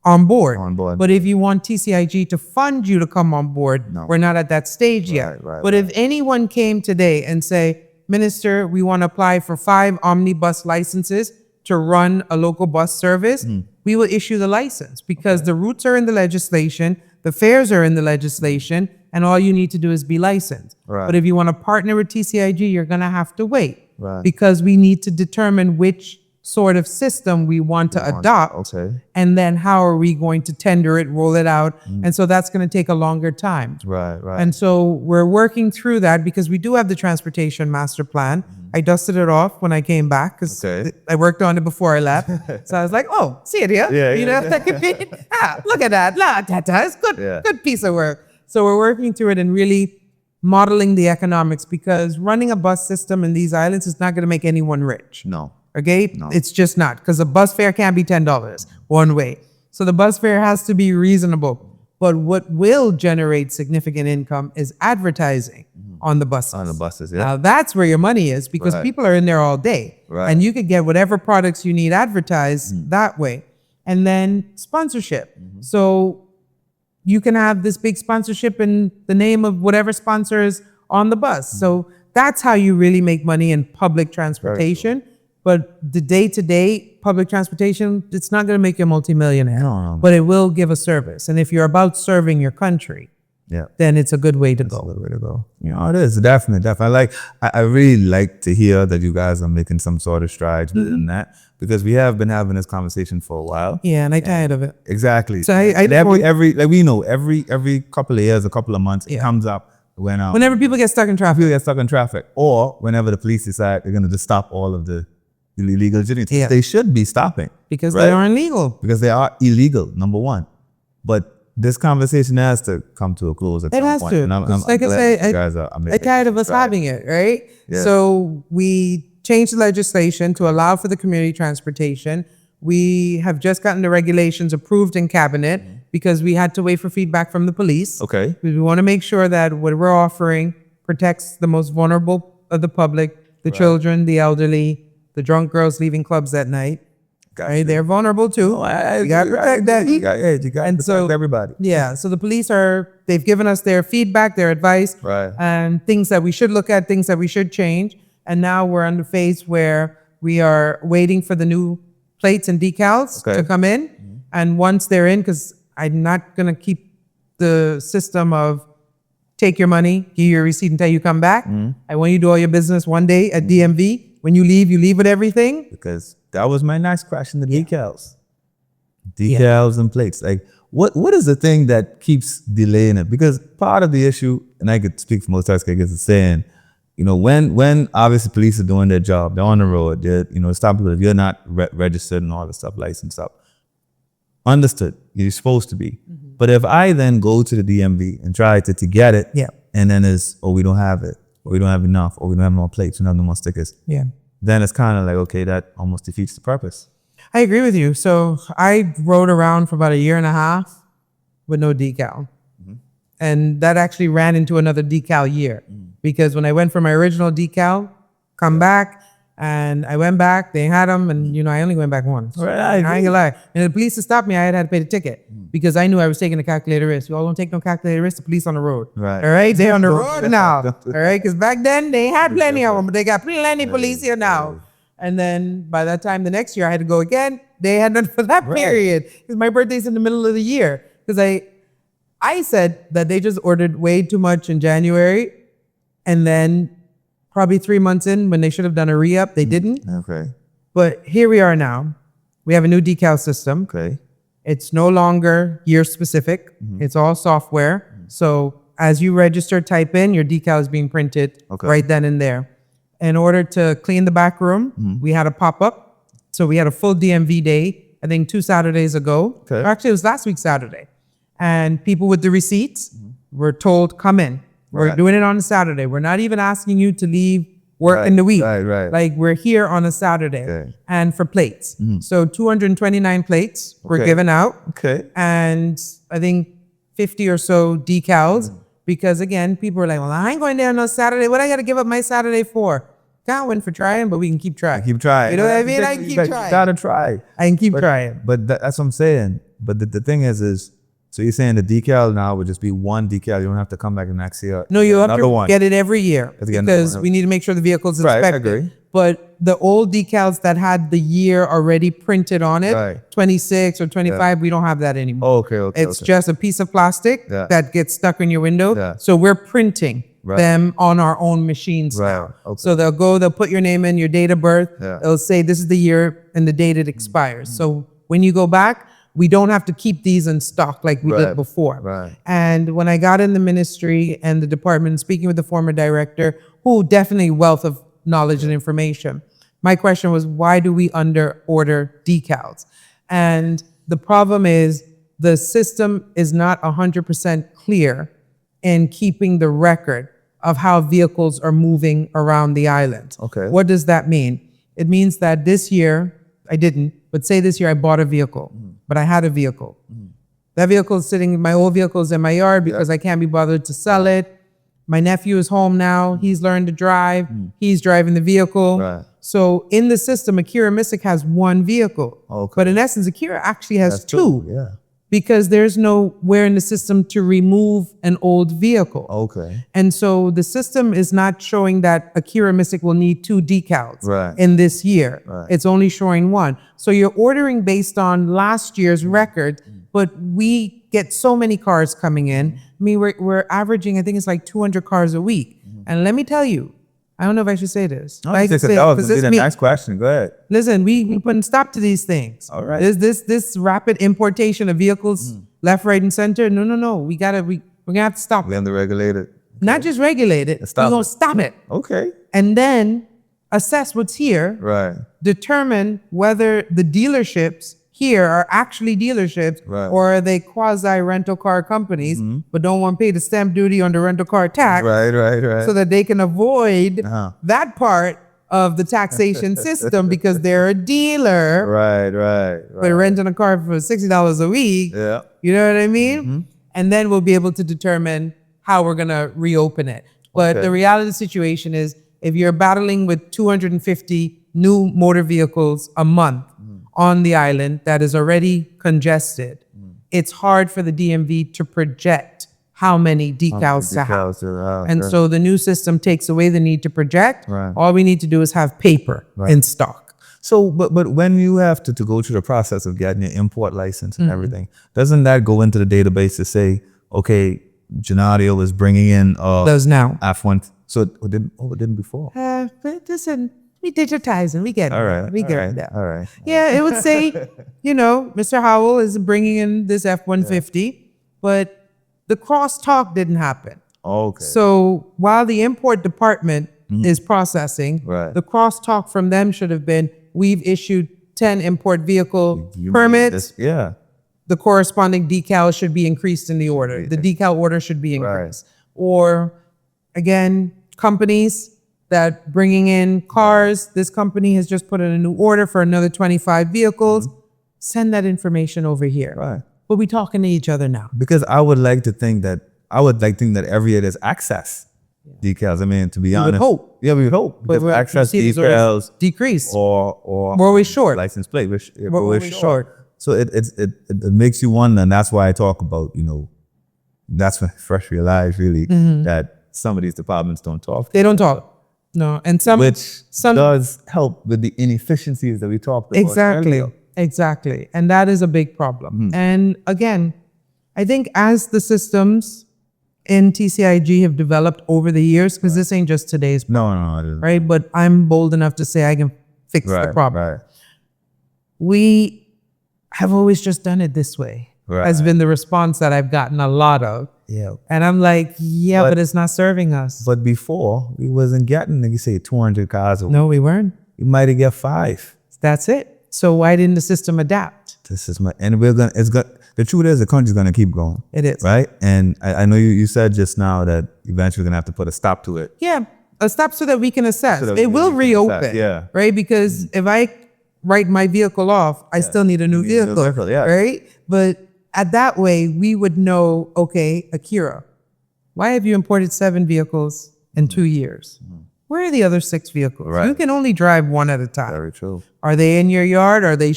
Speaker 2: on board.
Speaker 1: But
Speaker 2: if you want TCIG to fund you to come on board, we're not at that stage yet. But if anyone came today and say, Minister, we want to apply for 5 omnibus licenses to run a local bus service, we will issue the license because the routes are in the legislation, the fares are in the legislation, and all you need to do is be licensed.
Speaker 1: Right.
Speaker 2: But if you want to partner with TCIG, you're going to have to wait.
Speaker 1: Right.
Speaker 2: Because we need to determine which sort of system we want to adopt.
Speaker 1: Okay.
Speaker 2: And then how are we going to tender it, roll it out? And so that's going to take a longer time.
Speaker 1: Right.
Speaker 2: And so we're working through that because we do have the transportation master plan. I dusted it off when I came back because I worked on it before I left. So I was like, oh, see it here. Look at that. It's good, good piece of work. So we're working through it and really modeling the economics because running a bus system in these islands is not going to make anyone rich.
Speaker 1: No.
Speaker 2: Okay?
Speaker 1: No.
Speaker 2: It's just not because a bus fare can't be $10 one way. So the bus fare has to be reasonable. But what will generate significant income is advertising on the buses.
Speaker 1: On the buses, yeah.
Speaker 2: Now that's where your money is because people are in there all day.
Speaker 1: Right.
Speaker 2: And you could get whatever products you need advertised that way. And then sponsorship. So you can have this big sponsorship in the name of whatever sponsor is on the bus. So that's how you really make money in public transportation. But the day-to-day public transportation, it's not going to make you a multimillionaire.
Speaker 1: No.
Speaker 2: But it will give a service. And if you're about serving your country, then it's a good way to go.
Speaker 1: It's a good way to go. You know, it is definitely. I really like to hear that you guys are making some sort of strides within that because we have been having this conversation for a while.
Speaker 2: Yeah, and I'm tired of it.
Speaker 1: Exactly.
Speaker 2: So
Speaker 1: every couple of years, a couple of months, it comes up
Speaker 2: whenever people get stuck in traffic.
Speaker 1: Or whenever the police decide they're going to just stop all of the illegal journeys. They should be stopping
Speaker 2: because they are illegal.
Speaker 1: Because they are illegal, number one. But this conversation has to come to a close at some point.
Speaker 2: It has to. Like I say, I'm tired of us having it, right?
Speaker 1: Yeah.
Speaker 2: So we changed the legislation to allow for the community transportation. We have just gotten the regulations approved in cabinet because we had to wait for feedback from the police.
Speaker 1: Okay.
Speaker 2: We want to make sure that what we're offering protects the most vulnerable of the public, the children, the elderly, the drunk girls leaving clubs at night. Right? They're vulnerable too. You got to protect that.
Speaker 1: You got to protect everybody.
Speaker 2: Yeah. So the police they've given us their feedback, their advice, and things that we should look at, things that we should change. And now we're on the phase where we are waiting for the new plates and decals to come in. And once they're in, because I'm not going to keep the system of take your money, give you your receipt until you come back. I want you to do all your business one day at DMV. When you leave with everything.
Speaker 1: Because that was my next question, the decals. Decals and plates. Like, what is the thing that keeps delaying it? Because part of the issue, and I could speak for most tax takers, is saying, you know, when obviously police are doing their job, they're on the road, they're, you know, stop people if you're not registered and all the stuff, licensed up. Understood, you're supposed to be. But if I then go to the DMV and try to get it, and then it's, we don't have it, or we don't have enough, or we don't have more plates, we don't have no more stickers. Then it's kind of like, okay, that almost defeats the purpose.
Speaker 2: I agree with you. So I rode around for about a year and a half with no decal. And that actually ran into another decal year. Because when I went for my original decal, come back, And I went back, they had them, and I only went back once.
Speaker 1: Right.
Speaker 2: I ain't gonna lie. And the police stopped me, I had to pay the ticket because I knew I was taking a calculated risk. You all don't take no calculated risk, the police on the road.
Speaker 1: Right.
Speaker 2: All right, they on the road now. All right, because back then they had plenty of them, but they got plenty police here now. And then by that time, the next year I had to go again. They had none for that period because my birthday's in the middle of the year. Because I said that they just ordered way too much in January, and then probably 3 months in when they should have done a re-up, they didn't.
Speaker 1: Okay.
Speaker 2: But here we are now. We have a new decal system.
Speaker 1: Okay.
Speaker 2: It's no longer year specific. It's all software. So as you register, type in, your decal is being printed right then and there. In order to clean the back room, we had a pop-up. So we had a full DMV day, I think 2 Saturdays ago.
Speaker 1: Okay.
Speaker 2: Actually, it was last week Saturday. And people with the receipts were told, come in. We're doing it on a Saturday. We're not even asking you to leave work in the week.
Speaker 1: Right.
Speaker 2: Like, we're here on a Saturday.
Speaker 1: Okay.
Speaker 2: And for plates. So 229 plates were given out.
Speaker 1: Okay.
Speaker 2: And I think 50 or so decals. Because again, people were like, well, I ain't going there on a Saturday. What I got to give up my Saturday for? Can't win for trying, but we can keep trying.
Speaker 1: Keep trying.
Speaker 2: You know what I mean? I can keep trying.
Speaker 1: You gotta try.
Speaker 2: I can keep trying.
Speaker 1: But that's what I'm saying. But the thing is, so you're saying the decal now would just be one decal. You don't have to come back the next year.
Speaker 2: No, you have
Speaker 1: another
Speaker 2: to
Speaker 1: one.
Speaker 2: get it every year because we need to make sure the vehicle's inspected.
Speaker 1: Right, I agree.
Speaker 2: But the old decals that had the year already printed on it,
Speaker 1: Right.
Speaker 2: 26 or 25, we don't have that anymore.
Speaker 1: Okay.
Speaker 2: It's just a piece of plastic that gets stuck in your window.
Speaker 1: Yeah.
Speaker 2: So we're printing them on our own machines now.
Speaker 1: Okay.
Speaker 2: So they'll put your name in, your date of birth.
Speaker 1: Yeah.
Speaker 2: They'll say this is the year and the date it expires. So when you go back, we don't have to keep these in stock like we did before.
Speaker 1: Right.
Speaker 2: And when I got in the ministry and the department, speaking with the former director, who definitely wealth of knowledge and information, my question was, why do we under order decals? And the problem is the system is not 100% clear in keeping the record of how vehicles are moving around the island.
Speaker 1: Okay.
Speaker 2: What does that mean? It means that this year, I didn't, but say this year I bought a vehicle, but I had a vehicle. That vehicle is sitting, my old vehicle is in my yard because I can't be bothered to sell it. My nephew is home now. He's learned to drive. He's driving the vehicle.
Speaker 1: Right.
Speaker 2: So in the system, Akierra Missick has one vehicle.
Speaker 1: Okay.
Speaker 2: But in essence, Akierra actually has
Speaker 1: That's
Speaker 2: two.
Speaker 1: Yeah.
Speaker 2: Because there's nowhere in the system to remove an old vehicle.
Speaker 1: Okay.
Speaker 2: And so the system is not showing that Akierra Missick will need 2 decals in this year. It's only showing 1. So you're ordering based on last year's record, but we get so many cars coming in. I mean, we're averaging, I think it's like 200 cars a week. And let me tell you, I don't know if I should say this.
Speaker 1: No, that was going to be the next question. Go ahead.
Speaker 2: Listen, we put a stop to these things.
Speaker 1: All right.
Speaker 2: This rapid importation of vehicles left, right, and center. No. We're gonna have to stop
Speaker 1: We
Speaker 2: it.
Speaker 1: have to regulate it.
Speaker 2: Not just regulate it. We're gonna stop it.
Speaker 1: Okay.
Speaker 2: And then assess what's here.
Speaker 1: Right.
Speaker 2: Determine whether the dealerships here are actually dealerships or are they quasi rental car companies, but don't want to pay the stamp duty on the rental car tax.
Speaker 1: Right.
Speaker 2: So that they can avoid that part of the taxation system because they're a dealer.
Speaker 1: Right.
Speaker 2: But renting a car for $60 a week.
Speaker 1: Yeah.
Speaker 2: You know what I mean? And then we'll be able to determine how we're going to reopen it. But the reality of the situation is if you're battling with 250 new motor vehicles a month on the island that is already congested, it's hard for the DMV to project how many decals to have. And so the new system takes away the need to project. All we need to do is have paper in stock.
Speaker 1: So, but when you have to go through the process of getting your import license and everything, doesn't that go into the database to say, okay, Genadio is bringing in
Speaker 2: Those now.
Speaker 1: F1? So it didn't before.
Speaker 2: But listen, we digitizing, we get it.
Speaker 1: All right.
Speaker 2: We get it.
Speaker 1: All right.
Speaker 2: Yeah, it would say, Mr. Howell is bringing in this F-150, but the crosstalk didn't happen.
Speaker 1: Okay.
Speaker 2: So while the import department is processing, the crosstalk from them should have been, we've issued 10 import vehicle permits. The corresponding decal should be increased in the order. The decal order should be increased. Or again, companies that bringing in cars, this company has just put in a new order for another 25 vehicles. Send that information over here.
Speaker 1: Right.
Speaker 2: But we talking to each other now.
Speaker 1: Because I would like to think that every year there's access. decals. I mean, to be
Speaker 2: We would
Speaker 1: honest,
Speaker 2: hope.
Speaker 1: yeah, we would hope because
Speaker 2: we're-
Speaker 1: access
Speaker 2: you see these are
Speaker 1: decals
Speaker 2: decreased.
Speaker 1: or
Speaker 2: We're always short.
Speaker 1: license plate.
Speaker 2: We're always short.
Speaker 1: So it makes you wonder, and that's why I talk about, that's when I first realized really that some of these departments don't talk,
Speaker 2: They don't talk. No, and some
Speaker 1: does help with the inefficiencies that we talked about.
Speaker 2: exactly,
Speaker 1: earlier.
Speaker 2: exactly, and that is a big problem. And again, I think as the systems in TCIG have developed over the years, because this ain't just today's problem,
Speaker 1: No, it isn't.
Speaker 2: right? But I'm bold enough to say I can fix the problem.
Speaker 1: Right.
Speaker 2: We have always just done it this way.
Speaker 1: Right.
Speaker 2: Has been the response that I've gotten a lot of.
Speaker 1: Yeah.
Speaker 2: And I'm like, but it's not serving us.
Speaker 1: But before, we wasn't getting, like you say, 200 cars.
Speaker 2: No, we weren't.
Speaker 1: You might have got 5.
Speaker 2: That's it. So why didn't the system adapt?
Speaker 1: And the truth is the country's gonna keep going.
Speaker 2: It is.
Speaker 1: Right? And I know you said just now that eventually we're gonna have to put a stop to it.
Speaker 2: Yeah, a stop so that we can assess.
Speaker 1: So that
Speaker 2: It will
Speaker 1: we can
Speaker 2: reopen.
Speaker 1: assess, yeah.
Speaker 2: Right? Because if I write my vehicle off, I still need a new vehicle.
Speaker 1: Yeah.
Speaker 2: Right? But at that way, we would know, okay, Akierra, why have you imported 7 vehicles in 2 years? Where are the other 6 vehicles?
Speaker 1: Right.
Speaker 2: You can only drive one at a time.
Speaker 1: Very true.
Speaker 2: Are they in your yard? Are they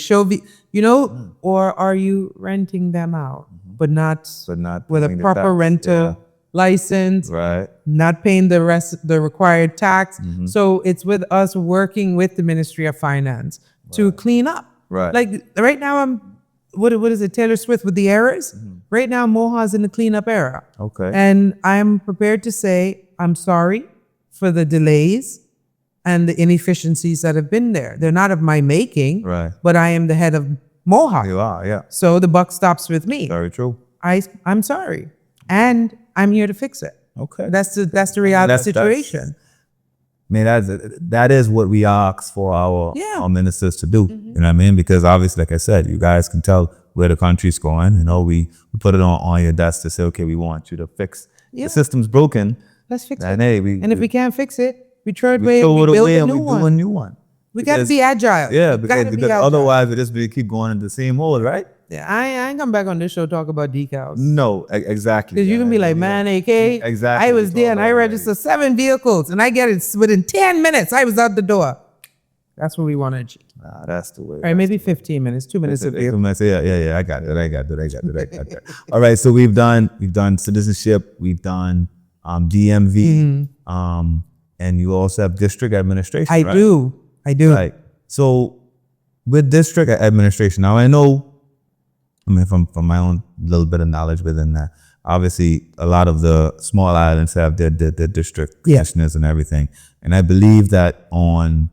Speaker 2: or are you renting them out, but not with a
Speaker 1: paying the
Speaker 2: proper
Speaker 1: tax.
Speaker 2: rental license,
Speaker 1: Right.
Speaker 2: not paying the required tax. So it's with us working with the Ministry of Finance to clean up.
Speaker 1: Right.
Speaker 2: Like right now, what is it, Taylor Swift with the errors? Right now, Moha's in the cleanup era.
Speaker 1: Okay.
Speaker 2: And I'm prepared to say, I'm sorry for the delays and the inefficiencies that have been there. They're not of my making,
Speaker 1: Right.
Speaker 2: but I am the head of Moha.
Speaker 1: You are, yeah.
Speaker 2: So the buck stops with me.
Speaker 1: Very true.
Speaker 2: I'm sorry. And I'm here to fix it.
Speaker 1: Okay.
Speaker 2: That's the reality of the situation.
Speaker 1: I mean, that is what we ask for our ministers to do. You know what I mean? Because obviously, like I said, you guys can tell where the country's going. We put it on your desk to say, okay, we want you to fix. The system's broken.
Speaker 2: Let's fix
Speaker 1: And
Speaker 2: it.
Speaker 1: hey,
Speaker 2: And if we can't fix it, we throw it
Speaker 1: we
Speaker 2: away and
Speaker 1: throw
Speaker 2: we
Speaker 1: it
Speaker 2: build
Speaker 1: away
Speaker 2: a
Speaker 1: and
Speaker 2: new
Speaker 1: we do
Speaker 2: one.
Speaker 1: a new one.
Speaker 2: We got to be agile.
Speaker 1: Yeah,
Speaker 2: We gotta
Speaker 1: because
Speaker 2: be agile.
Speaker 1: otherwise we just be keep going in the same hole, right?
Speaker 2: Yeah, I ain't come back on this show talk about decals.
Speaker 1: No, exactly.
Speaker 2: Because you can be like, man, AK,
Speaker 1: Exactly.
Speaker 2: I was there and I registered 7 vehicles and I get it within 10 minutes. I was out the door. That's what we want to achieve.
Speaker 1: Nah, that's the way.
Speaker 2: All right, maybe 15 minutes, 2 minutes a vehicle.
Speaker 1: Yeah, I got it. All right, so we've done citizenship, we've done DMV, and you also have district administration.
Speaker 2: I
Speaker 1: right?
Speaker 2: do.
Speaker 1: Right. So with district administration, now I know, from my own little bit of knowledge within that, obviously a lot of the small islands have their district commissioners and everything. And I believe that on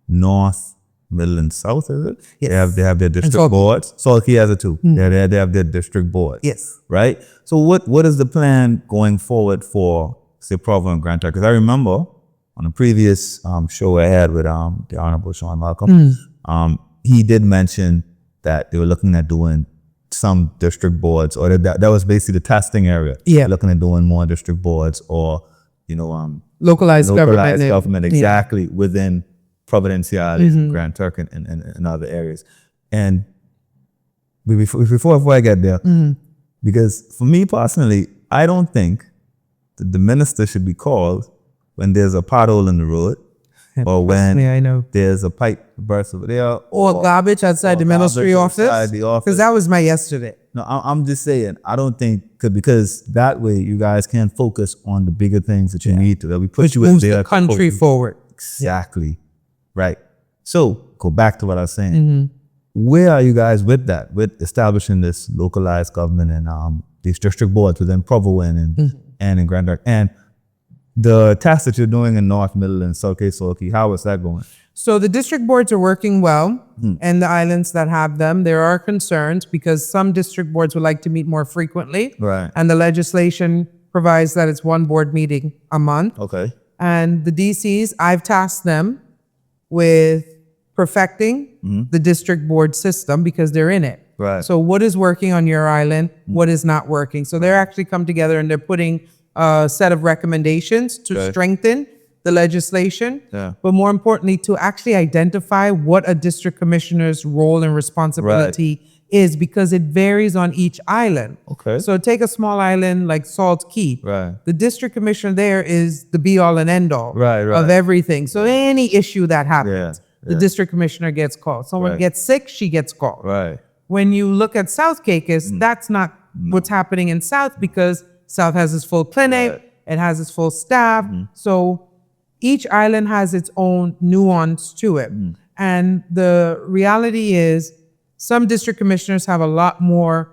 Speaker 1: North, Middle, and South, is it?
Speaker 2: Yes.
Speaker 1: They have their district boards. Salt Key has it too. They have their district boards.
Speaker 2: Yes.
Speaker 1: Right? So what is the plan going forward for, say, Provo and Grand Turk? Because I remember on a previous show I had with the Honorable Sean Malcolm, he did mention that they were looking at doing some district boards, or that was basically the testing area.
Speaker 2: Yeah.
Speaker 1: Looking at doing more district boards, or
Speaker 2: Localized
Speaker 1: government exactly within Providenciales, Grand Turk, and other areas. And before I get there, because for me personally, I don't think that the minister should be called when there's a pothole in the road, or when
Speaker 2: I know.
Speaker 1: there's a pipe burst over there,
Speaker 2: Or garbage outside the ministry office.
Speaker 1: outside the office.
Speaker 2: Because that was my yesterday.
Speaker 1: No, I'm just saying, I don't think, because that way you guys can focus on the bigger things that you need to. That we put
Speaker 2: Which
Speaker 1: you in
Speaker 2: moves
Speaker 1: there
Speaker 2: the
Speaker 1: to
Speaker 2: country
Speaker 1: focus.
Speaker 2: forward.
Speaker 1: Exactly. Right. So go back to what I was saying. Where are you guys with that? With establishing this localized government and these district boards within Provo and in Grand Turk, and the tasks that you're doing in North, Middle, and South Key, how is that going?
Speaker 2: So the district boards are working well, and the islands that have them. There are concerns because some district boards would like to meet more frequently.
Speaker 1: Right.
Speaker 2: And the legislation provides that it's one board meeting a month.
Speaker 1: Okay.
Speaker 2: And the DCs, I've tasked them with perfecting the district board system because they're in it.
Speaker 1: Right.
Speaker 2: So what is working on your island? What is not working? So they're actually come together and they're putting a set of recommendations to strengthen the legislation, but more importantly, to actually identify what a district commissioner's role and responsibility is because it varies on each island.
Speaker 1: Okay.
Speaker 2: So take a small island like Salt Key.
Speaker 1: Right.
Speaker 2: The district commissioner there is the be all and end all
Speaker 1: Right.
Speaker 2: of everything. So any issue that happens,
Speaker 1: Yeah.
Speaker 2: the district commissioner gets called. Someone
Speaker 1: Right.
Speaker 2: gets sick, she gets called.
Speaker 1: Right.
Speaker 2: When you look at South Caicos, that's not what's happening in South, because South has its full clinic,
Speaker 1: Right.
Speaker 2: it has its full staff. So each island has its own nuance to it. And the reality is some district commissioners have a lot more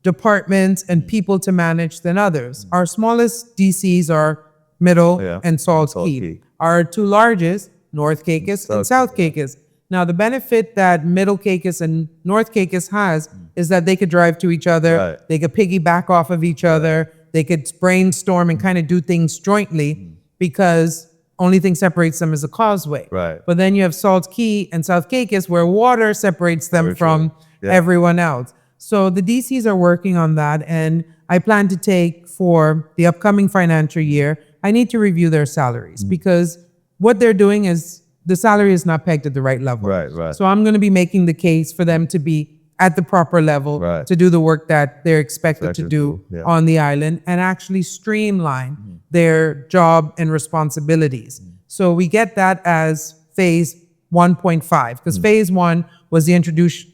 Speaker 2: departments and people to manage than others. Our smallest DCs are Middle
Speaker 1: Yeah.
Speaker 2: and Salt
Speaker 1: Salt
Speaker 2: Key.
Speaker 1: Key.
Speaker 2: Our two largest, North Caicos and South Caicos. Now, the benefit that Middle Caicos and North Caicos has is that they could drive to each other,
Speaker 1: Right.
Speaker 2: they could piggyback off of each other, they could brainstorm and kind of do things jointly, because only thing separates them is a causeway.
Speaker 1: Right.
Speaker 2: But then you have Salt Key and South Caicos, where water separates them
Speaker 1: Very
Speaker 2: from
Speaker 1: true. Yeah.
Speaker 2: everyone else. So the DCs are working on that, and I plan to take, for the upcoming financial year, I need to review their salaries, because what they're doing is the salary is not pegged at the right level.
Speaker 1: Right, right.
Speaker 2: So I'm going to be making the case for them to be at the proper level
Speaker 1: Right.
Speaker 2: to do the work that they're expected to
Speaker 1: Expected
Speaker 2: do
Speaker 1: to, yeah.
Speaker 2: on the island, and actually streamline their job and responsibilities. So we get that as phase 1.5, because phase 1 was the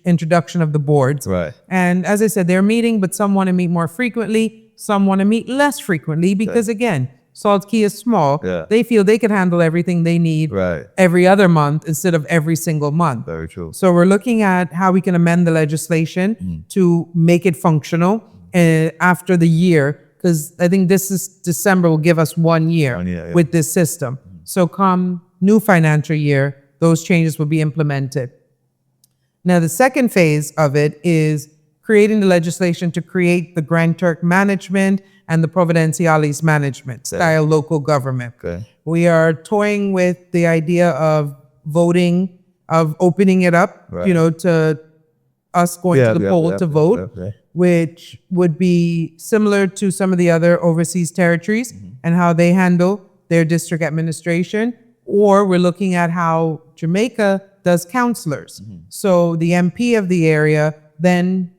Speaker 2: introduction of the boards.
Speaker 1: Right.
Speaker 2: And as I said, they're meeting, but some want to meet more frequently, some want to meet less frequently, because again, Salt Key is small.
Speaker 1: Yeah.
Speaker 2: They feel they can handle everything they need
Speaker 1: Right.
Speaker 2: every other month instead of every single month.
Speaker 1: Very true.
Speaker 2: So we're looking at how we can amend the legislation to make it functional after the year, because I think this is December will give us 1 year,
Speaker 1: 1 year, yeah.
Speaker 2: with this system. So come new financial year, those changes will be implemented. Now, the second phase of it is creating the legislation to create the Grand Turk management and the Providenciales management style local government.
Speaker 1: Okay.
Speaker 2: We are toying with the idea of voting, of opening it up,
Speaker 1: Right.
Speaker 2: to us going to the poll to vote, which would be similar to some of the other overseas territories and how they handle their district administration. Or we're looking at how Jamaica does councillors. So the MP of the area then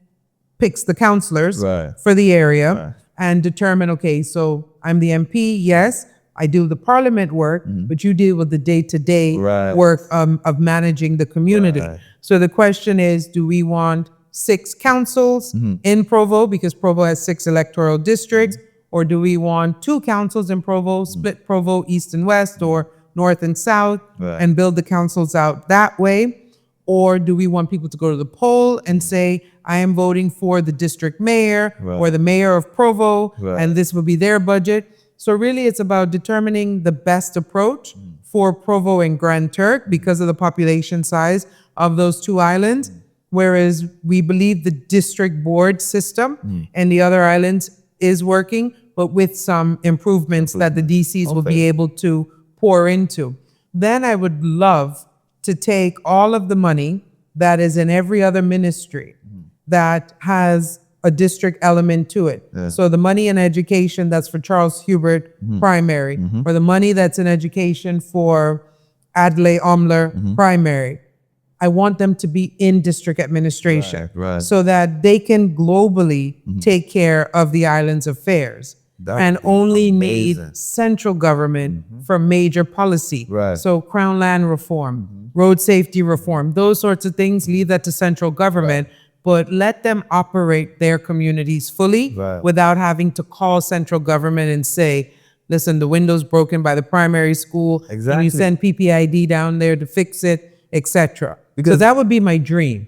Speaker 2: picks the councillors
Speaker 1: Right.
Speaker 2: for the area and determine, okay, so I'm the MP, yes, I do the parliament work, but you deal with the day-to-day
Speaker 1: Right.
Speaker 2: work of managing the community.
Speaker 1: Right.
Speaker 2: So the question is, do we want 6 councils in Provo, because Provo has 6 electoral districts, or do we want 2 councils in Provo, split Provo east and west, or north and south,
Speaker 1: Right.
Speaker 2: and build the councils out that way? Or do we want people to go to the poll and say, I am voting for the district mayor
Speaker 1: Right.
Speaker 2: or the mayor of Provo,
Speaker 1: Right.
Speaker 2: and this will be their budget? So really it's about determining the best approach for Provo and Grand Turk because of the population size of those 2 islands. Whereas we believe the district board system and the other islands is working, but with some improvements that the DCs will be able to pour into. Then I would love to take all of the money that is in every other ministry that has a district element to it. So the money in education that's for Charles Hubert primary, or the money that's in education for Adlai Omler primary. I want them to be in district administration
Speaker 1: Right.
Speaker 2: so that they can globally take care of the island's affairs.
Speaker 1: That
Speaker 2: And
Speaker 1: would be
Speaker 2: only
Speaker 1: amazing.
Speaker 2: need central government for major policy.
Speaker 1: Right.
Speaker 2: So crown land reform, road safety reform, those sorts of things, leave that to central government, but let them operate their communities fully
Speaker 1: Right.
Speaker 2: without having to call central government and say, listen, the window's broken by the primary school. Can
Speaker 1: Exactly.
Speaker 2: you send PPID down there to fix it, etc. So
Speaker 1: Because-
Speaker 2: that would be my dream.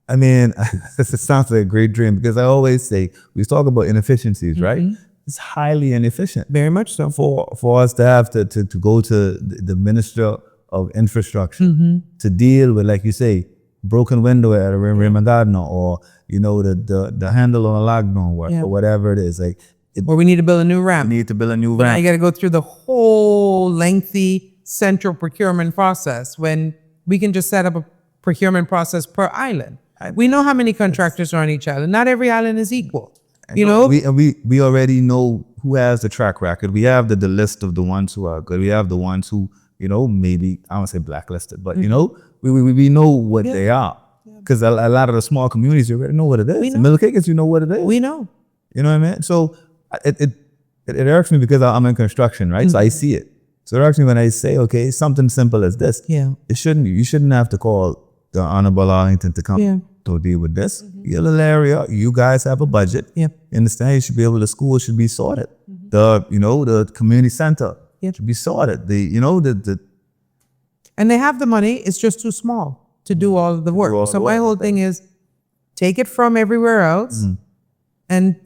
Speaker 1: I mean, it sounds like a great dream because I always say, we talk about inefficiencies, right? It's highly inefficient.
Speaker 2: Very much so.
Speaker 1: For us to have to go to the Minister of Infrastructure to deal with, like you say, broken window at a Raymond Gardner, or the handle on a lockdown or whatever it is. Like
Speaker 2: Or we need to build a new ramp.
Speaker 1: we need to build a new
Speaker 2: Now you
Speaker 1: ramp.
Speaker 2: got to go through the whole lengthy central procurement process when we can just set up a procurement process per island. We know how many contractors are on each island. Not every island is equal.
Speaker 1: We already know who has the track record. We have the list of the ones who are good. We have the ones who maybe I don't say blacklisted, but we know what they are. Because a lot of the small communities, you already know what it is. The middle Caicos, you know what it is.
Speaker 2: We know.
Speaker 1: You know what I mean? So it irks me because I'm in construction, right? So I see it. So it irks me when I say, okay, something simple as this.
Speaker 2: Yeah.
Speaker 1: You shouldn't have to call the Honorable Arlington to come to deal with this. Your little area, you guys have a budget.
Speaker 2: Yep.
Speaker 1: You understand? You should be able, the school should be sorted. The community center should be sorted.
Speaker 2: And they have the money, it's just too small to do all of the work. So my whole thing is take it from everywhere else and,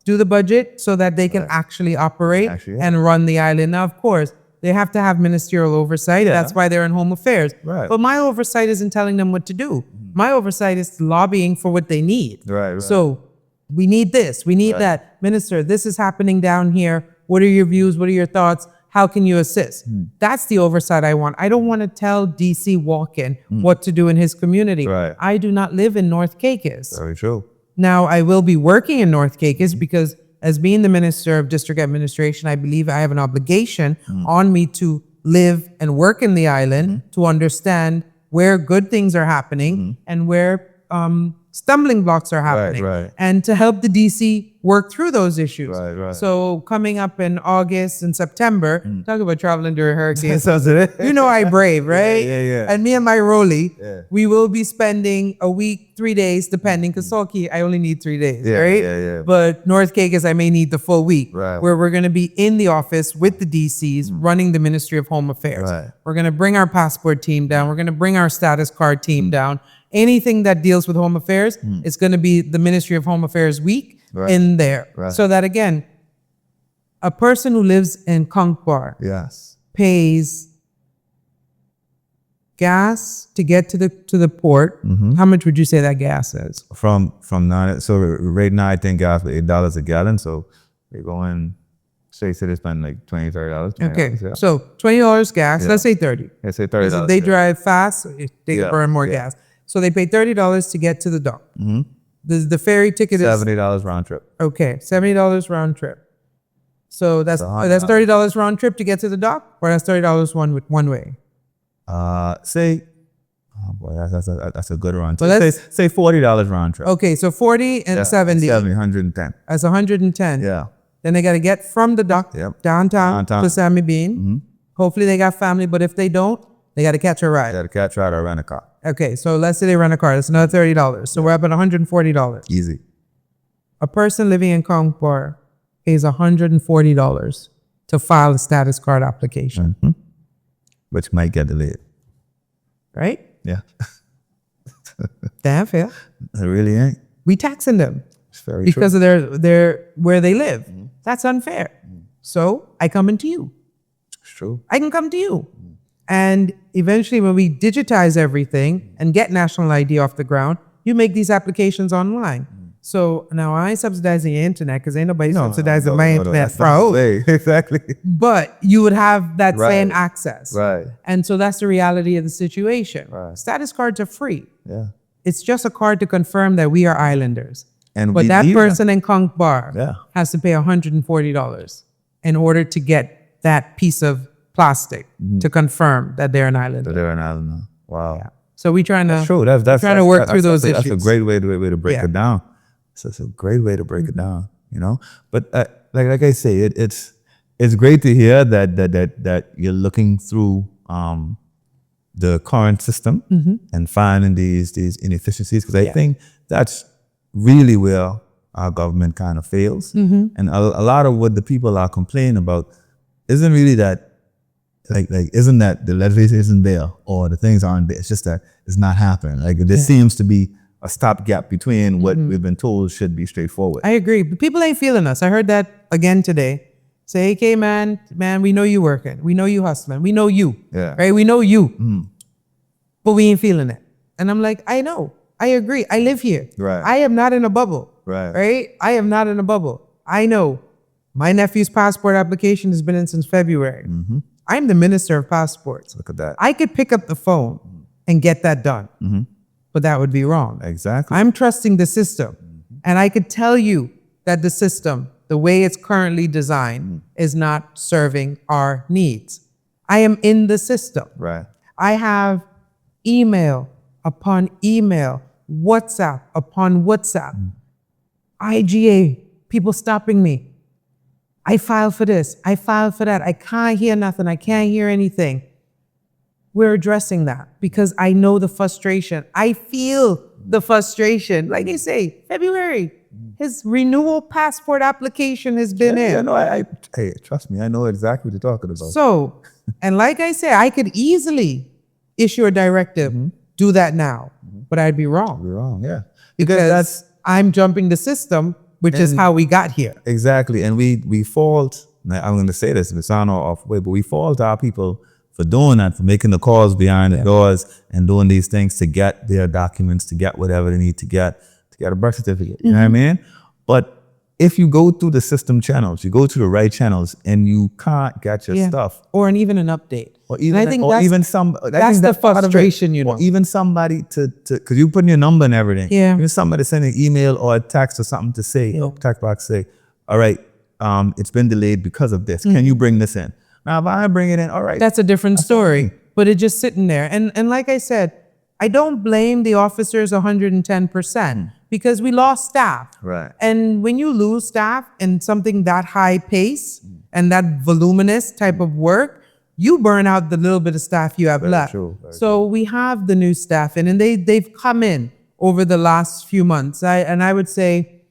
Speaker 2: do the budget so that they can actually operate and run the island. Now, of course, they have to have ministerial oversight. That's why they're in Home Affairs.
Speaker 1: Right.
Speaker 2: But my oversight isn't telling them what to do. My oversight is lobbying for what they need.
Speaker 1: Right.
Speaker 2: So we need this, we need that. Minister, this is happening down here. What are your views? What are your thoughts? How can you assist? That's the oversight I want. I don't want to tell DC Walken what to do in his community.
Speaker 1: Right.
Speaker 2: I do not live in North Caicos.
Speaker 1: Very true.
Speaker 2: Now, I will be working in North Caicos because as being the Minister of District Administration, I believe I have an obligation on me to live and work in the island to understand where good things are happening and where stumbling blocks are happening.
Speaker 1: Right.
Speaker 2: And to help the DC work through those issues.
Speaker 1: Right.
Speaker 2: So coming up in August and September, talk about traveling during hurricanes.
Speaker 1: You
Speaker 2: know I brave, right?
Speaker 1: Yeah.
Speaker 2: And me and my Rolly, we will be spending a week, 3 days, depending, because Salkie, I only need 3 days, right?
Speaker 1: Yeah.
Speaker 2: But North Caicos, I may need the full week,
Speaker 1: Right.
Speaker 2: where we're going to be in the office with the DCs running the Ministry of Home Affairs.
Speaker 1: Right.
Speaker 2: We're going to bring our passport team down. We're going to bring our status card team down. Anything that deals with Home Affairs, it's going to be the Ministry of Home Affairs week in there.
Speaker 1: Right.
Speaker 2: So that, again, a person who lives in Concord
Speaker 1: Yes.
Speaker 2: pays gas to get to the port. How much would you say that gas is?
Speaker 1: From nine. So right now, I think gas for $8 a gallon. So we're going. Say they spend like $20-$30.
Speaker 2: Okay, so $20 gas. Let's say 30.
Speaker 1: Let's say $30.
Speaker 2: If they drive fast, they burn more gas. So they pay $30 to get to the dock. The ferry ticket is
Speaker 1: $70 round trip.
Speaker 2: okay, $70 round trip. So that's $30 round trip to get to the dock, or that's $30 one way.
Speaker 1: Say, oh boy, that's a good round
Speaker 2: Well,
Speaker 1: trip. Say $40 round trip.
Speaker 2: Okay, so 40 and 70.
Speaker 1: 110.
Speaker 2: That's 110.
Speaker 1: Yeah.
Speaker 2: Then they got to get from the dock downtown to Sammy Bean. Hopefully they got family, but if they don't, they got to catch a ride.
Speaker 1: Got to catch ride or rent a car.
Speaker 2: Okay, so let's say they rent a car. That's another $30. So we're up at $140.
Speaker 1: Easy.
Speaker 2: A person living in Concord pays $140 to file a status card application.
Speaker 1: Which might get delayed.
Speaker 2: Right?
Speaker 1: Yeah.
Speaker 2: Damn fair.
Speaker 1: It really ain't.
Speaker 2: We taxing them
Speaker 1: It's very
Speaker 2: because
Speaker 1: true.
Speaker 2: of their where they live. That's unfair. So I come into you.
Speaker 1: It's true.
Speaker 2: I can come to you. And eventually when we digitize everything and get national ID off the ground, you make these applications online. So now I ain't subsidizing your internet because ain't nobody subsidizing my internet for
Speaker 1: Exactly.
Speaker 2: But you would have that
Speaker 1: Right.
Speaker 2: same access.
Speaker 1: Right.
Speaker 2: And so that's the reality of the situation.
Speaker 1: Right.
Speaker 2: Status cards are free.
Speaker 1: Yeah.
Speaker 2: It's just a card to confirm that we are islanders.
Speaker 1: And
Speaker 2: But
Speaker 1: we
Speaker 2: that
Speaker 1: need
Speaker 2: person in Conch Bar
Speaker 1: Yeah.
Speaker 2: has to pay $140 in order to get that piece of plastic to confirm that they're an islander.
Speaker 1: They're an islander. Wow.
Speaker 2: So we trying to
Speaker 1: True. That's
Speaker 2: trying to work through those
Speaker 1: That's a
Speaker 2: issues.
Speaker 1: great way to break
Speaker 2: Yeah.
Speaker 1: it down. So it's a great way to break it down. You know. But like I say, it's great to hear that you're looking through the current system and finding these inefficiencies, because I think that's really where our government kind of fails. And a lot of what the people are complaining about isn't really that. Like isn't that the legislation isn't there or the things aren't there? It's just that it's not happening. Like there seems to be a stopgap between what we've been told should be straightforward.
Speaker 2: I agree. But people ain't feeling us. I heard that again today. Say, okay, man, we know you working. We know you hustling. We know you.
Speaker 1: Yeah.
Speaker 2: Right? We know you. But we ain't feeling it. And I'm like, I know. I agree. I live here.
Speaker 1: Right.
Speaker 2: I am not in a bubble. Right? I am not in a bubble. I know. My nephew's passport application has been in since February. I'm the Minister of Passports.
Speaker 1: Look at that.
Speaker 2: I could pick up the phone and get that done. But that would be wrong.
Speaker 1: Exactly.
Speaker 2: I'm trusting the system. And I could tell you that the system, the way it's currently designed, is not serving our needs. I am in the system.
Speaker 1: Right.
Speaker 2: I have email upon email, WhatsApp upon WhatsApp, IGA, people stopping me. I filed for this, I filed for that. I can't hear nothing, I can't hear anything. We're addressing that because I know the frustration. I feel the frustration. Like they say, February, his renewal passport application has been in.
Speaker 1: Yeah, no, hey, trust me, I know exactly what you're talking about.
Speaker 2: So, and like I say, I could easily issue a directive, do that now, but I'd be wrong.
Speaker 1: You're wrong, yeah.
Speaker 2: Because I'm jumping the system, which is how we got here.
Speaker 1: Exactly, and we fault, I'm going to say this, if it's on or off way, but we fault our people for doing that, for making the calls behind the doors and doing these things to get their documents, to get whatever they need to get a birth certificate. You know what I mean? But if you go through the system channels, you go to the right channels, and you can't get your stuff,
Speaker 2: or even an update,
Speaker 1: or even,
Speaker 2: and I think
Speaker 1: that's
Speaker 2: the frustration, you know,
Speaker 1: or even somebody to because you put in your number and everything.
Speaker 2: Yeah.
Speaker 1: Even somebody send an email or a text or something to say, text box say, all right, it's been delayed because of this. Can you bring this in? Now, if I bring it in, all right,
Speaker 2: that's a different story. But it's just sitting there, and like I said, I don't blame the officers 110% because we lost staff.
Speaker 1: Right.
Speaker 2: And when you lose staff in something that high pace and that voluminous type of work, you burn out the little bit of staff you have left.
Speaker 1: True.
Speaker 2: So we have the new staff in, and they've come in over the last few months. I would say,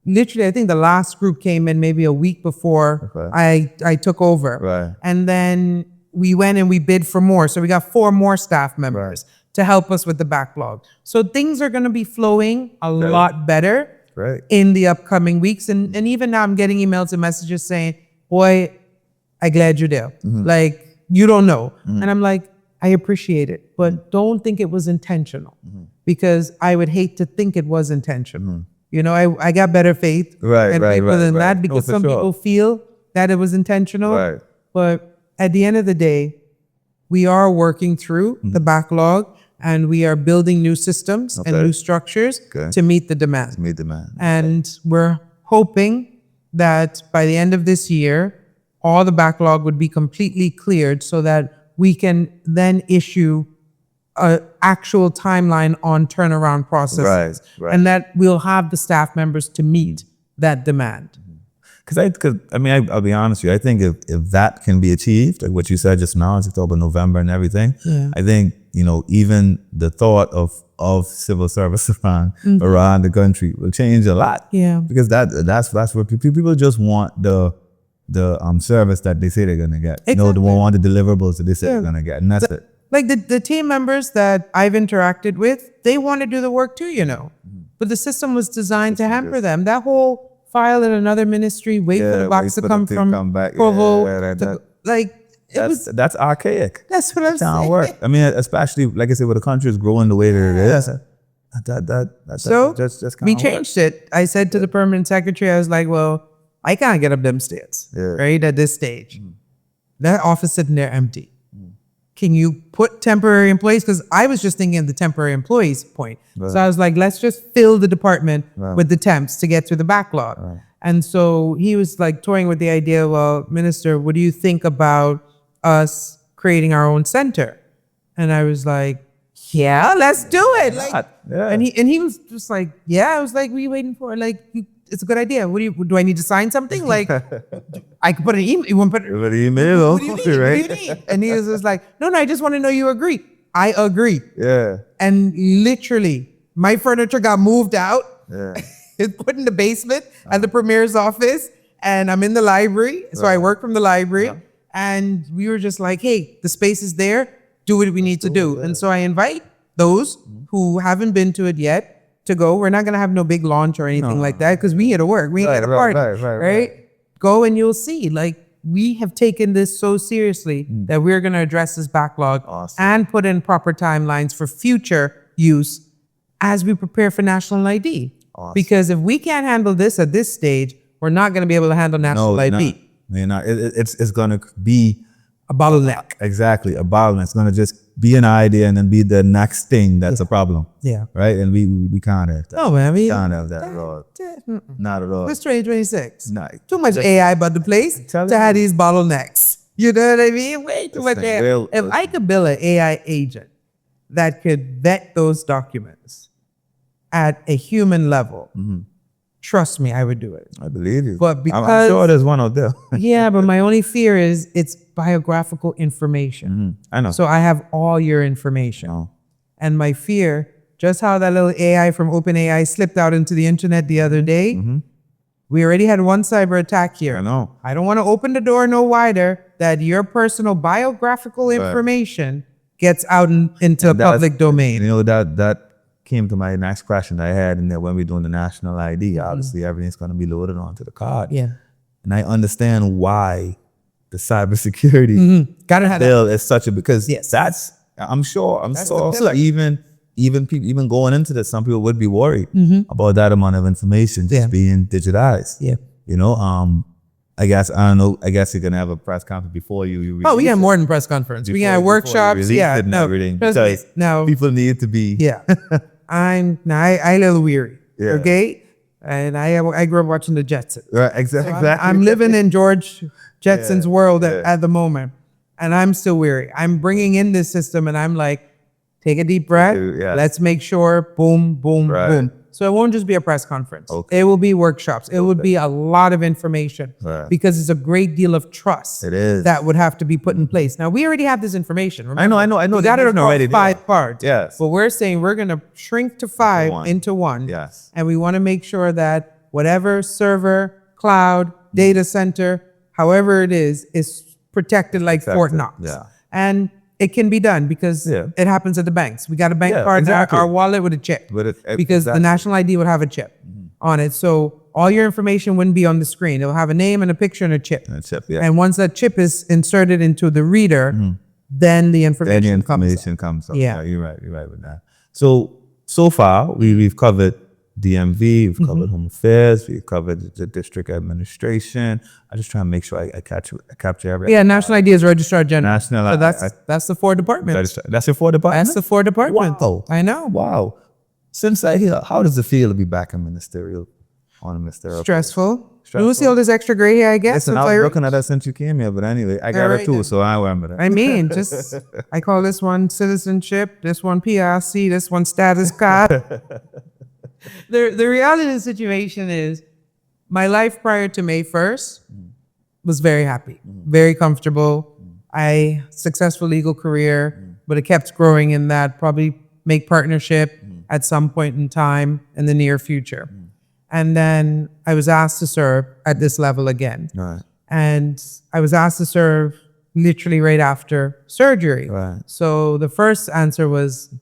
Speaker 2: literally, I think the last group came in maybe a week before I took over.
Speaker 1: Right.
Speaker 2: And then we went and we bid for more. So we got 4 more staff members to help us with the backlog. So things are going to be flowing a lot better in the upcoming weeks. And even now I'm getting emails and messages saying, boy, I glad you're there. Like, you don't know. And I'm like, I appreciate it, but don't think it was intentional because I would hate to think it was intentional. You know, I got better faith and people than that because some people feel that it was intentional. But at the end of the day, we are working through the backlog, and we are building new systems and new structures to meet the demand. And we're hoping that by the end of this year, all the backlog would be completely cleared so that we can then issue an actual timeline on turnaround processes. And that we'll have the staff members to meet that demand.
Speaker 1: Because I mean, I'll be honest with you. I think if that can be achieved, like what you said just now, it's October, November, and everything. I think, you know, even the thought of civil service around the country will change a lot. Because that's where people just want the service that they say they're gonna get. You know, they want the deliverables that they say they're gonna get, and that's it.
Speaker 2: Like the team members that I've interacted with, they want to do the work too, you know. But the system was designed to hamper them. That whole file in another ministry, wait for the box to come from Provo.
Speaker 1: That's archaic.
Speaker 2: That's what I'm saying.
Speaker 1: Work. I mean, especially like I said, where the country is growing the way that it is.
Speaker 2: So
Speaker 1: just
Speaker 2: we changed it. I said to the permanent secretary, I was like, well, I can't get up them stairs, right, at this stage. That office sitting there empty. Can you put temporary employees? Because I was just thinking of the temporary employees point. So I was like, let's just fill the department with the temps to get through the backlog. And so he was like toying with the idea, well, Minister, what do you think about us creating our own center? And I was like, yeah, let's do it. Like, and he was just like, yeah. I was like, what are you waiting for? Like, it's a good idea. Do I need to sign something? Like, I could put an email. You want to put an
Speaker 1: email?
Speaker 2: What do you need? Right? What do you need? And he was just like, no, I just want to know you agree. I agree. And literally, my furniture got moved out. It's put in the basement at the premier's office, and I'm in the library. So I work from the library, and we were just like, hey, the space is there. Do what we need to do. And so I invite those who haven't been to it yet to go. We're not going to have no big launch or anything like that because we here to work. We here to party, right? Go and you'll see. Like, we have taken this so seriously that we're going to address this backlog and put in proper timelines for future use as we prepare for national ID. Because if we can't handle this at this stage, we're not going to be able to handle national ID.
Speaker 1: No, you're not. It's going to be
Speaker 2: a bottleneck.
Speaker 1: Exactly, a bottleneck. It's going to just be an idea and then be the next thing that's a problem. Right? And we can't have that.
Speaker 2: No, man.
Speaker 1: We can't have that at all. Not at all.
Speaker 2: It's 2026.
Speaker 1: No,
Speaker 2: too much AI about the place to have these bottlenecks. You know what I mean? Way too much AI. If I could build an AI agent that could vet those documents at a human level, trust me, I would do it.
Speaker 1: I believe you.
Speaker 2: But
Speaker 1: I'm
Speaker 2: because
Speaker 1: sure there's one out there.
Speaker 2: yeah, but my only fear is it's biographical information.
Speaker 1: I know.
Speaker 2: So I have all your information.
Speaker 1: No.
Speaker 2: And my fear, just how that little AI from OpenAI slipped out into the internet the other day, we already had one cyber attack here.
Speaker 1: I know.
Speaker 2: I don't want to open the door no wider that your personal biographical information gets out into the public domain.
Speaker 1: You know, that came to my next question I had in there when we're doing the national ID. Obviously, everything's going to be loaded onto the card.
Speaker 2: Yeah.
Speaker 1: And I understand why the cybersecurity
Speaker 2: Gotta have that.
Speaker 1: bill is such a, because
Speaker 2: Yes.
Speaker 1: that's, I'm sure
Speaker 2: the pillar.
Speaker 1: even people, even going into this, some people would be worried about that amount of information just being digitized.
Speaker 2: Yeah.
Speaker 1: You know, I guess, I don't know, I guess you're going to have a press conference before you
Speaker 2: Oh, we
Speaker 1: release
Speaker 2: got
Speaker 1: it.
Speaker 2: more than press conference. We
Speaker 1: Before-
Speaker 2: got
Speaker 1: before you
Speaker 2: workshops.
Speaker 1: release
Speaker 2: Yeah.
Speaker 1: it and
Speaker 2: No,
Speaker 1: everything.
Speaker 2: trust me.
Speaker 1: Because
Speaker 2: No.
Speaker 1: people need to be.
Speaker 2: Yeah. I a little weary.
Speaker 1: Yeah.
Speaker 2: Okay. And I grew up watching the Jetsons.
Speaker 1: Right, exactly.
Speaker 2: I'm living in George Jetson's world at the moment, and I'm still weary. I'm bringing in this system, and I'm like, take a deep breath.
Speaker 1: Yeah.
Speaker 2: Let's make sure, boom, boom,
Speaker 1: Right.
Speaker 2: boom. So it won't just be a press conference.
Speaker 1: Okay.
Speaker 2: It will be workshops. It would be a lot of information
Speaker 1: Right.
Speaker 2: because it's a great deal of trust
Speaker 1: It is.
Speaker 2: that would have to be put in place. Now, we already have this information. Remember?
Speaker 1: I know.
Speaker 2: We got it
Speaker 1: There's
Speaker 2: across
Speaker 1: already there.
Speaker 2: 5 parts.
Speaker 1: Yes.
Speaker 2: But we're saying we're going to shrink to 5 into one.
Speaker 1: Yes.
Speaker 2: And we want to make sure that whatever server, cloud, data center, however it is protected like Fort Knox.
Speaker 1: Yeah.
Speaker 2: And it can be done because it happens at the banks. We got a bank
Speaker 1: Yeah,
Speaker 2: card,
Speaker 1: exactly.
Speaker 2: our wallet with a chip. Because the
Speaker 1: exactly.
Speaker 2: national ID would have a chip on it. So all your information wouldn't be on the screen. It'll have a name and a picture and a chip.
Speaker 1: That's it, yeah.
Speaker 2: And once that chip is inserted into the reader, then the information,
Speaker 1: Then the
Speaker 2: comes up.
Speaker 1: information comes up.
Speaker 2: Yeah.
Speaker 1: You're right with that. So far, we've covered DMV, we've covered Home Affairs, we've covered the district administration. I just try to make sure I capture everything.
Speaker 2: Yeah, National ID is Registrar General.
Speaker 1: National
Speaker 2: So that's the 4 departments.
Speaker 1: That's your 4 departments?
Speaker 2: That's the 4 departments.
Speaker 1: Wow.
Speaker 2: I know.
Speaker 1: Wow. Since I hear, how does it feel to be back in ministerial, on a ministerial?
Speaker 2: Stressful.
Speaker 1: Stressful.
Speaker 2: You see all this extra gray hair, I guess.
Speaker 1: Listen, I was looking at that since you came here, but anyway, I got it
Speaker 2: Alright
Speaker 1: too,
Speaker 2: then.
Speaker 1: so I remember that.
Speaker 2: I mean, just, I call this one citizenship, this one PRC, this one status card. The reality of the situation is my life prior to May 1st was very happy, very comfortable. I successful legal career, but it kept growing in that probably make partnership at some point in time in the near future. And then I was asked to serve at this level again.
Speaker 1: Right.
Speaker 2: And I was asked to serve literally right after surgery.
Speaker 1: Right.
Speaker 2: So the first answer was,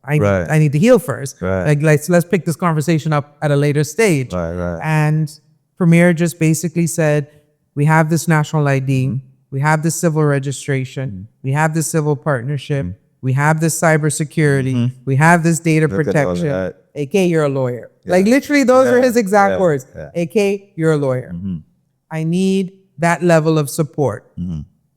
Speaker 1: Right.
Speaker 2: I need to heal first.
Speaker 1: Right.
Speaker 2: Like, so let's pick this conversation up at a later stage.
Speaker 1: Right.
Speaker 2: And Premier just basically said, we have this national ID, we have this civil registration, we have this civil partnership, we have this cybersecurity, we have this data
Speaker 1: Look at all of
Speaker 2: protection.
Speaker 1: that.
Speaker 2: AK, you're a lawyer. Like literally, those are his exact words.
Speaker 1: Yeah.
Speaker 2: AK, you're a lawyer. I need that level of support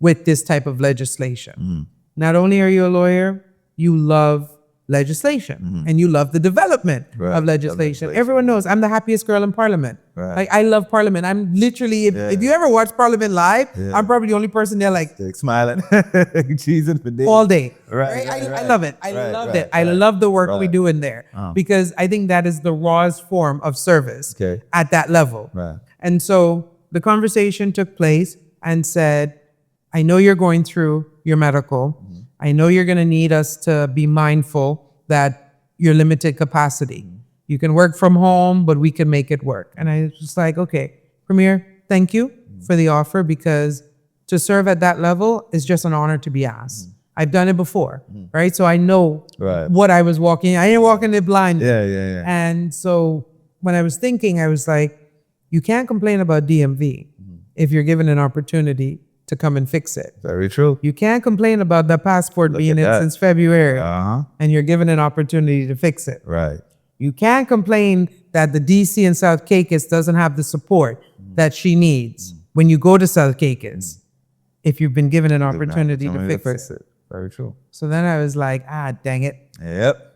Speaker 2: with this type of legislation. Not only are you a lawyer, you love legislation and you love the development of legislation. Everyone knows I'm the happiest girl in Parliament.
Speaker 1: Right.
Speaker 2: Like I love Parliament. I'm literally, if you ever watch Parliament live, I'm probably the only person there like
Speaker 1: Like smiling, cheesing for days.
Speaker 2: all day.
Speaker 1: Right,
Speaker 2: I love it. I
Speaker 1: right,
Speaker 2: loved
Speaker 1: right,
Speaker 2: it. I
Speaker 1: right,
Speaker 2: love the work we
Speaker 1: right.
Speaker 2: do in there because I think that is the rawest form of service
Speaker 1: Okay.
Speaker 2: at that level.
Speaker 1: Right.
Speaker 2: And so the conversation took place and said, I know you're going through your medical. I know you're going to need us to be mindful that you're limited capacity. You can work from home, but we can make it work. And I was just like, okay, Premier, thank you for the offer because to serve at that level is just an honor to be asked. I've done it before, right? So I know what I was walking. I didn't walk in it blind.
Speaker 1: Yeah.
Speaker 2: And so when I was thinking, I was like, you can't complain about DMV if you're given an opportunity to come and fix it.
Speaker 1: Very true.
Speaker 2: You can't complain about the passport being
Speaker 1: at
Speaker 2: in
Speaker 1: that.
Speaker 2: since February
Speaker 1: Uh-huh.
Speaker 2: and you're given an opportunity to fix it.
Speaker 1: Right.
Speaker 2: You can't complain that the DC in South Caicos doesn't have the support that she needs when you go to South Caicos if you've been given an opportunity to fix it.
Speaker 1: Very true.
Speaker 2: So then I was like, dang it.
Speaker 1: Yep.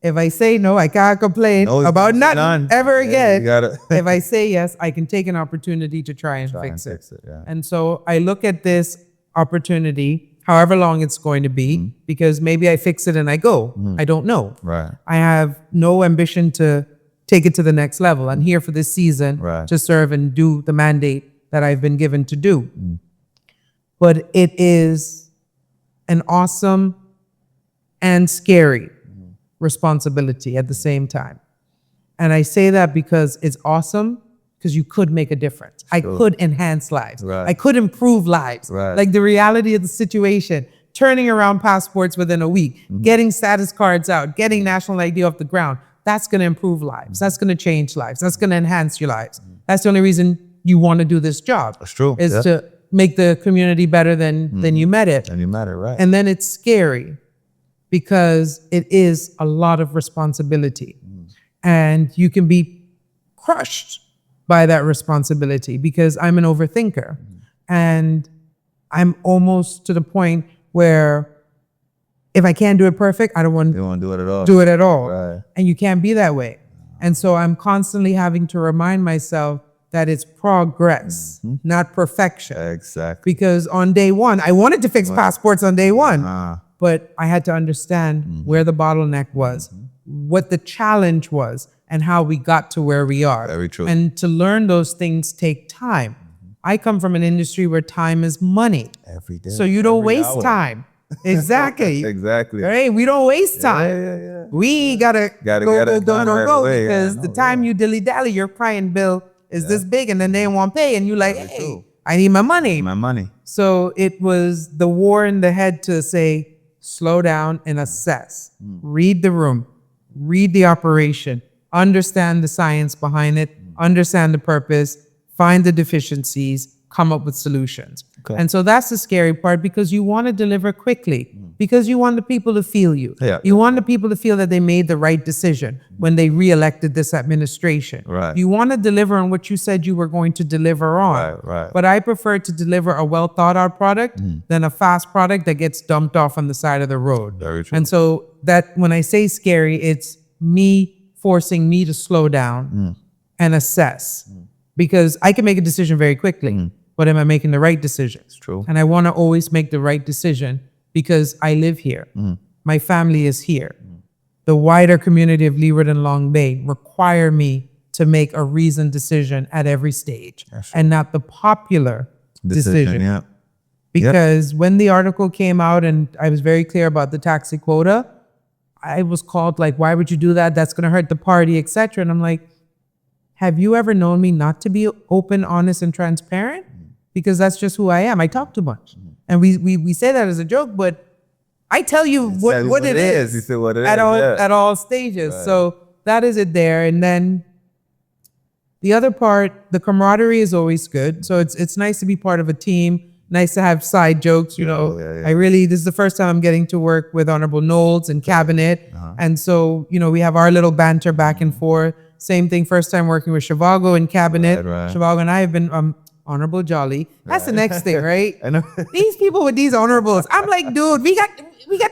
Speaker 2: If I say no, I can't complain
Speaker 1: No,
Speaker 2: about nothing
Speaker 1: none.
Speaker 2: ever
Speaker 1: Yeah,
Speaker 2: again.
Speaker 1: you gotta-
Speaker 2: If I say yes, I can take an opportunity to try and fix it.
Speaker 1: Yeah.
Speaker 2: And so I look at this opportunity, however long it's going to be, because maybe I fix it and I go. I don't know.
Speaker 1: Right.
Speaker 2: I have no ambition to take it to the next level. I'm here for this season to serve and do the mandate that I've been given to do. But it is an awesome and scary responsibility at the same time. And I say that because it's awesome, because you could make a difference. I could enhance lives. I could improve lives. Like the reality of the situation, turning around passports within a week, getting status cards out, getting national ID off the ground, that's going to improve lives. That's going to change lives. That's going to enhance your lives. That's the only reason you want to do this job.
Speaker 1: That's true.
Speaker 2: Is to make the community better than you met it.
Speaker 1: And you met it, right.
Speaker 2: And then it's scary because it is a lot of responsibility. And you can be crushed by that responsibility because I'm an overthinker. And I'm almost to the point where if I can't do it perfect, I don't want
Speaker 1: You don't want to do it at all.
Speaker 2: do it at all.
Speaker 1: Right.
Speaker 2: And you can't be that way. And so I'm constantly having to remind myself that it's progress, not perfection.
Speaker 1: Exactly.
Speaker 2: Because on day one, I wanted to fix passports on day one, but I had to understand where the bottleneck was, what the challenge was, and how we got to where we are.
Speaker 1: Very true.
Speaker 2: And to learn those things take time. I come from an industry where time is money.
Speaker 1: Every day.
Speaker 2: So you don't
Speaker 1: every
Speaker 2: waste
Speaker 1: hour.
Speaker 2: time. Exactly.
Speaker 1: Exactly.
Speaker 2: Right? We don't waste time.
Speaker 1: Yeah.
Speaker 2: We gotta
Speaker 1: Gotta
Speaker 2: go,
Speaker 1: get
Speaker 2: go,
Speaker 1: it
Speaker 2: go,
Speaker 1: done
Speaker 2: go,
Speaker 1: right
Speaker 2: go,
Speaker 1: away.
Speaker 2: because the time you dilly-dally, your crying bill is this big, and then they won't pay, and you like, hey,
Speaker 1: true.
Speaker 2: I need my money.
Speaker 1: My money.
Speaker 2: So it was the war in the head to say, slow down and assess. Read the room, read the operation, understand the science behind it, understand the purpose, find the deficiencies, come up with solutions.
Speaker 1: Okay.
Speaker 2: And so that's the scary part, because you want to deliver quickly, because you want the people to feel you.
Speaker 1: Yeah.
Speaker 2: You want the people to feel that they made the right decision when they re-elected this administration.
Speaker 1: Right.
Speaker 2: You want to deliver on what you said you were going to deliver on.
Speaker 1: Right.
Speaker 2: But I prefer to deliver a well thought out product than a fast product that gets dumped off on the side of the road.
Speaker 1: Very true.
Speaker 2: And so that when I say scary, it's me forcing me to slow down and assess, because I can make a decision very quickly, but am I making the right decision? It's
Speaker 1: true.
Speaker 2: And I want to always make the right decision because I live here. My family is here. The wider community of Leeward and Long Bay require me to make a reasoned decision at every stage, and not the popular decision.
Speaker 1: Yeah.
Speaker 2: Because when the article came out and I was very clear about the taxi quota, I was called like, why would you do that? That's going to hurt the party, etc. And I'm like, have you ever known me not to be open, honest, and transparent? Because that's just who I am. I talk too much. And we say that as a joke, but I tell you what it is.
Speaker 1: You said what it is.
Speaker 2: At all stages.
Speaker 1: Right.
Speaker 2: So that is it there. And then the other part, the camaraderie is always good. So it's nice to be part of a team. Nice to have side jokes, you know. This is the first time I'm getting to work with Honorable Knowles in cabinet. And so, we have our little banter back and forth. Same thing, first time working with Shivago in cabinet.
Speaker 1: Right.
Speaker 2: Shivago and I have been Honorable Jolly. That's the next thing, right?
Speaker 1: I know.
Speaker 2: These people with these honorables. I'm like, dude, we got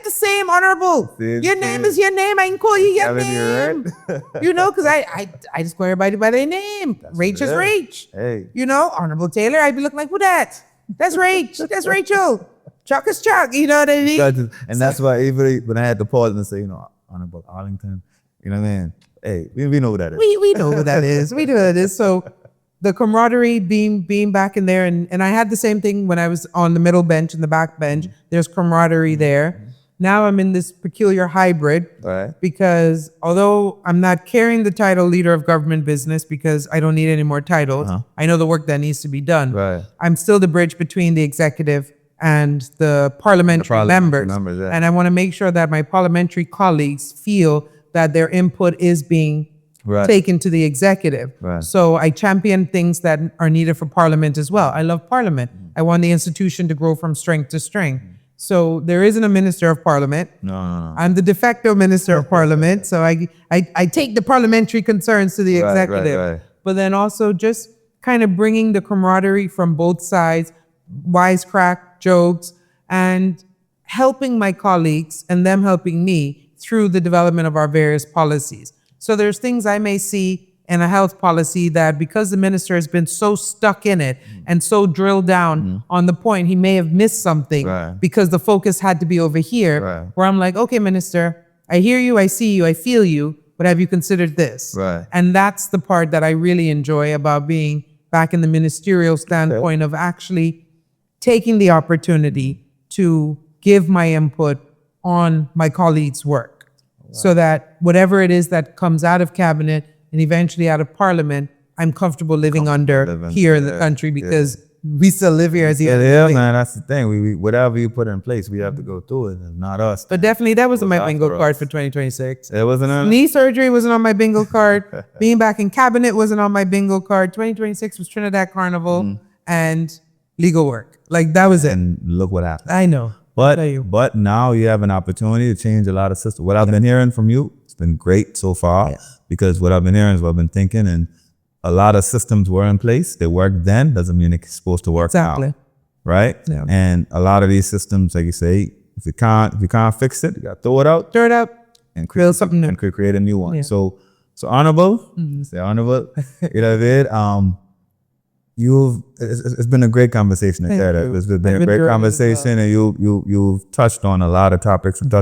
Speaker 2: the same honorable. Your name is your name. I can call you your name. Because I just call everybody by their name. Rach is Rach.
Speaker 1: Hey.
Speaker 2: Honorable Taylor, I'd be looking like, who that? That's Rach. That's Rachel. Chuck is Chuck. You know what I mean?
Speaker 1: And that's why even when I had to pause and say, Honorable Arlington, you know what I mean? Hey, we know who that is.
Speaker 2: We know who that is. We know who that is. So the camaraderie being back in there, and I had the same thing when I was on the middle bench and the back bench. There's camaraderie there. Now I'm in this peculiar hybrid, because although I'm not carrying the title leader of government business because I don't need any more titles, I know the work that needs to be done.
Speaker 1: Right.
Speaker 2: I'm still the bridge between the executive and the parliamentary members. And I want to make sure that my parliamentary colleagues feel that their input is being taken to the executive. So I champion things that are needed for Parliament as well. I love Parliament. I want the institution to grow from strength to strength. So there isn't a Minister of Parliament.
Speaker 1: No.
Speaker 2: I'm the de facto Minister of Parliament. So I take the parliamentary concerns to the executive.
Speaker 1: Right.
Speaker 2: But then also just kind of bringing the camaraderie from both sides, wisecrack, jokes, and helping my colleagues and them helping me through the development of our various policies. So there's things I may see and a health policy that because the minister has been so stuck in it and so drilled down on the point, he may have missed something because the focus had to be over here, where I'm like, okay, minister, I hear you, I see you, I feel you, but have you considered this? And that's the part that I really enjoy about being back in the ministerial standpoint of actually taking the opportunity to give my input on my colleagues' work, so that whatever it is that comes out of cabinet and eventually out of parliament, I'm comfortable living here in the country because we still live here as the
Speaker 1: man, that's the thing. We whatever you put in place, we have to go through it, and not us.
Speaker 2: But definitely, that wasn't my bingo card for 2026.
Speaker 1: It wasn't on?
Speaker 2: Knee surgery wasn't on my bingo card. Being back in cabinet wasn't on my bingo card. 2026 was Trinidad Carnival and legal work. Like, that was it.
Speaker 1: And look what happened.
Speaker 2: I know.
Speaker 1: But now you have an opportunity to change a lot of systems. What I've been hearing from you, it's been great so far, because what I've been hearing is what I've been thinking, and a lot of systems were in place. They worked then, doesn't mean it's supposed to work now. Right? Yeah. And a lot of these systems, like you say, if you can't fix it, you gotta throw it out. And create something new. And create a new one. Yeah. So honorable, say honorable, you know what I mean? It's been a great conversation, Akierra. It's been a great conversation, and you've touched on a lot of topics, and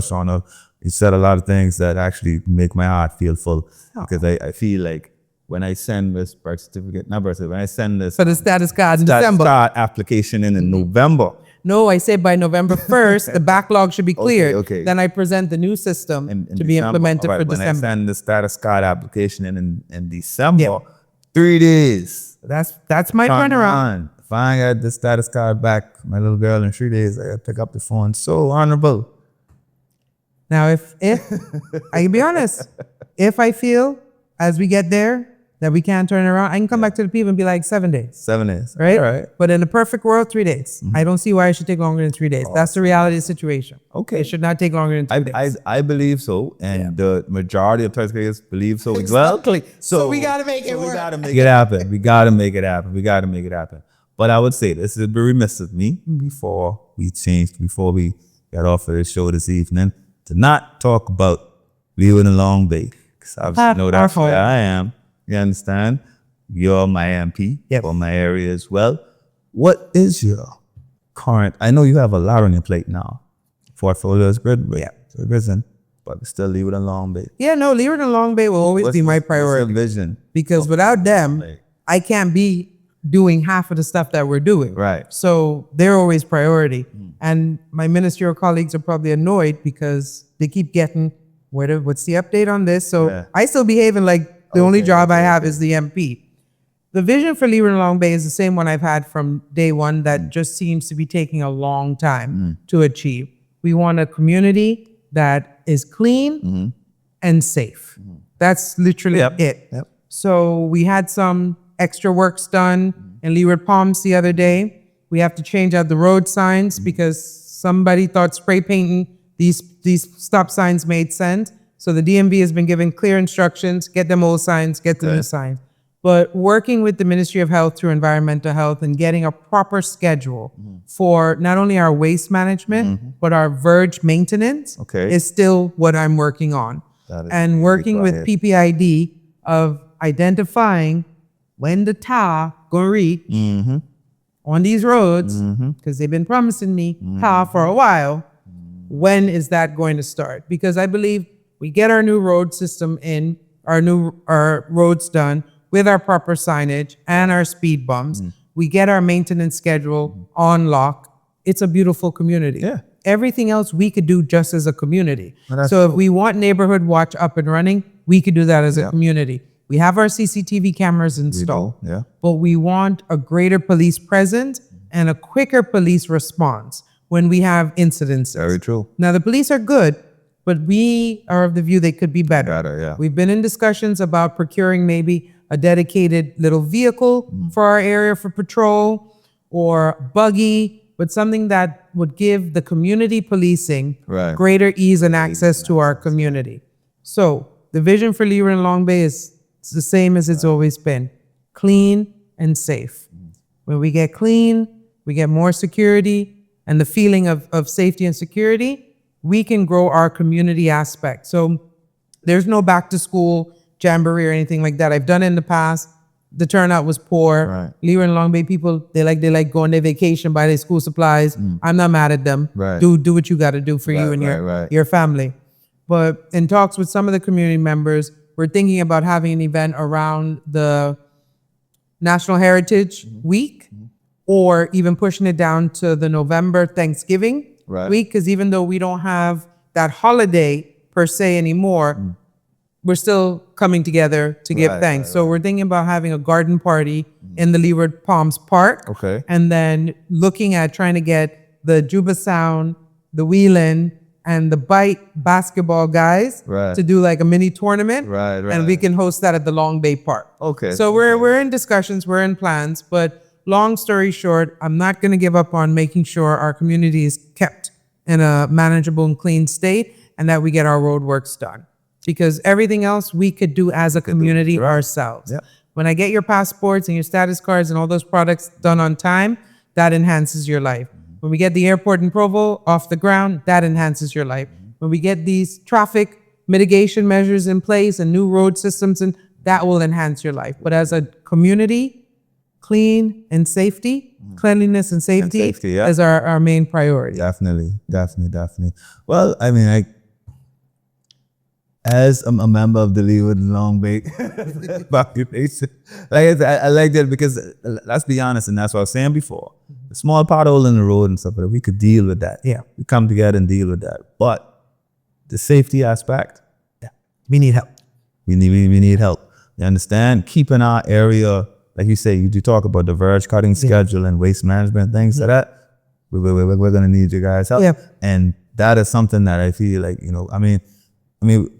Speaker 1: you said a lot of things that actually make my heart feel full, because I feel like when I send this birth certificate, when I send this
Speaker 2: for the status card in December,
Speaker 1: application in November.
Speaker 2: No, I say by November 1st, the backlog should be cleared. Okay. Then I present the new system to be implemented for December.
Speaker 1: When I send the status card application in December, 3 days.
Speaker 2: That's my turnaround.
Speaker 1: If I got the status card back, my little girl, in 3 days, I gotta pick up the phone. So honorable.
Speaker 2: Now, if I can be honest, if I feel as we get there that we can't turn around, I can come back to the people and be like 7 days.
Speaker 1: 7 days.
Speaker 2: Right? All right. But in a perfect world, 3 days. I don't see why it should take longer than 3 days. That's the reality of the situation. Okay. It should not take longer than 2 days.
Speaker 1: I believe so. And the majority of taxpayers believe so as well.
Speaker 2: Exactly. So we got to make it work.
Speaker 1: We got to make it happen. We got to make it happen. But I would say this is remiss of me before we got off of the show this evening to not talk about leaving a long bay. Because obviously know that's where I am. You understand? You're my MP for my area as well. What is your current? I know you have a lot on your plate now. Portfolio is good, but still leave it in Long Bay.
Speaker 2: Yeah, no, leave it in Long Bay will always be my priority.
Speaker 1: What's your vision?
Speaker 2: Because without them, I can't be doing half of the stuff that we're doing.
Speaker 1: Right.
Speaker 2: So they're always priority. And my ministerial colleagues are probably annoyed because they keep getting, what's the update on this? So I still behaving like the only job I have is the MP. The vision for Leeward and Long Bay is the same one I've had from day one that just seems to be taking a long time to achieve. We want a community that is clean and safe. That's literally it. So we had some extra works done in Leeward Palms the other day. We have to change out the road signs because somebody thought spray painting these stop signs made sense. So the DMV has been given clear instructions, get them old signs, get the new signs. But working with the Ministry of Health through environmental health and getting a proper schedule for not only our waste management, but our verge maintenance is still what I'm working on. And working with PPID of identifying when the tar gonna reach on these roads, because they've been promising me tar for a while, when is that going to start? Because I believe we get our new road system in, our roads done with our proper signage and our speed bumps. We get our maintenance schedule on lock. It's a beautiful community. Everything else we could do just as a community. So if we want neighborhood watch up and running, we could do that as a community. We have our CCTV cameras installed, but we want a greater police presence and a quicker police response when we have incidences.
Speaker 1: Very true.
Speaker 2: Now the police are good, but we are of the view they could be better. We've been in discussions about procuring maybe a dedicated little vehicle for our area for patrol or buggy, but something that would give the community policing greater ease and access to our community. So the vision for Leeward and Long Bay is the same as it's always been: clean and safe. When we get clean, we get more security and the feeling of safety and security, we can grow our community aspect. So there's no back to school jamboree or anything like that. I've done it in the past. The turnout was poor.
Speaker 1: Right.
Speaker 2: Leeward and Long Bay people, they like going their vacation, buy their school supplies. I'm not mad at them.
Speaker 1: Right.
Speaker 2: Do what you got to do for you and
Speaker 1: right.
Speaker 2: your family. But in talks with some of the community members, we're thinking about having an event around the National Heritage Week, or even pushing it down to the November Thanksgiving week, because even though we don't have that holiday per se anymore, we're still coming together to give thanks. So we're thinking about having a garden party in the Leeward Palms Park.
Speaker 1: Okay.
Speaker 2: And then looking at trying to get the Juba Sound, the Wheelan, and the Bite basketball guys to do like a mini tournament.
Speaker 1: Right.
Speaker 2: And we can host that at the Long Bay Park.
Speaker 1: Okay.
Speaker 2: So we're in discussions, we're in plans, but long story short, I'm not going to give up on making sure our community is kept in a manageable and clean state, and that we get our road works done. Because everything else we could do as a community ourselves.
Speaker 1: Yep.
Speaker 2: When I get your passports and your status cards and all those products done on time, that enhances your life. When we get the airport in Provo off the ground, that enhances your life. When we get these traffic mitigation measures in place and new road systems, and that will enhance your life. But as a community, cleanliness and safety is our main priority.
Speaker 1: Definitely. Well, I mean, as a member of the Leeward and Long Bay population, like I like that because let's be honest, and that's what I was saying before. A small pothole in the road and stuff, but we could deal with that.
Speaker 2: Yeah.
Speaker 1: We come together and deal with that. But the safety aspect,
Speaker 2: We need help.
Speaker 1: we need help. You understand? Keeping our area, like you say, you do talk about the verge cutting schedule and waste management, things like that. We're gonna need you guys' help.
Speaker 2: Yeah.
Speaker 1: And that is something that I feel like, I mean,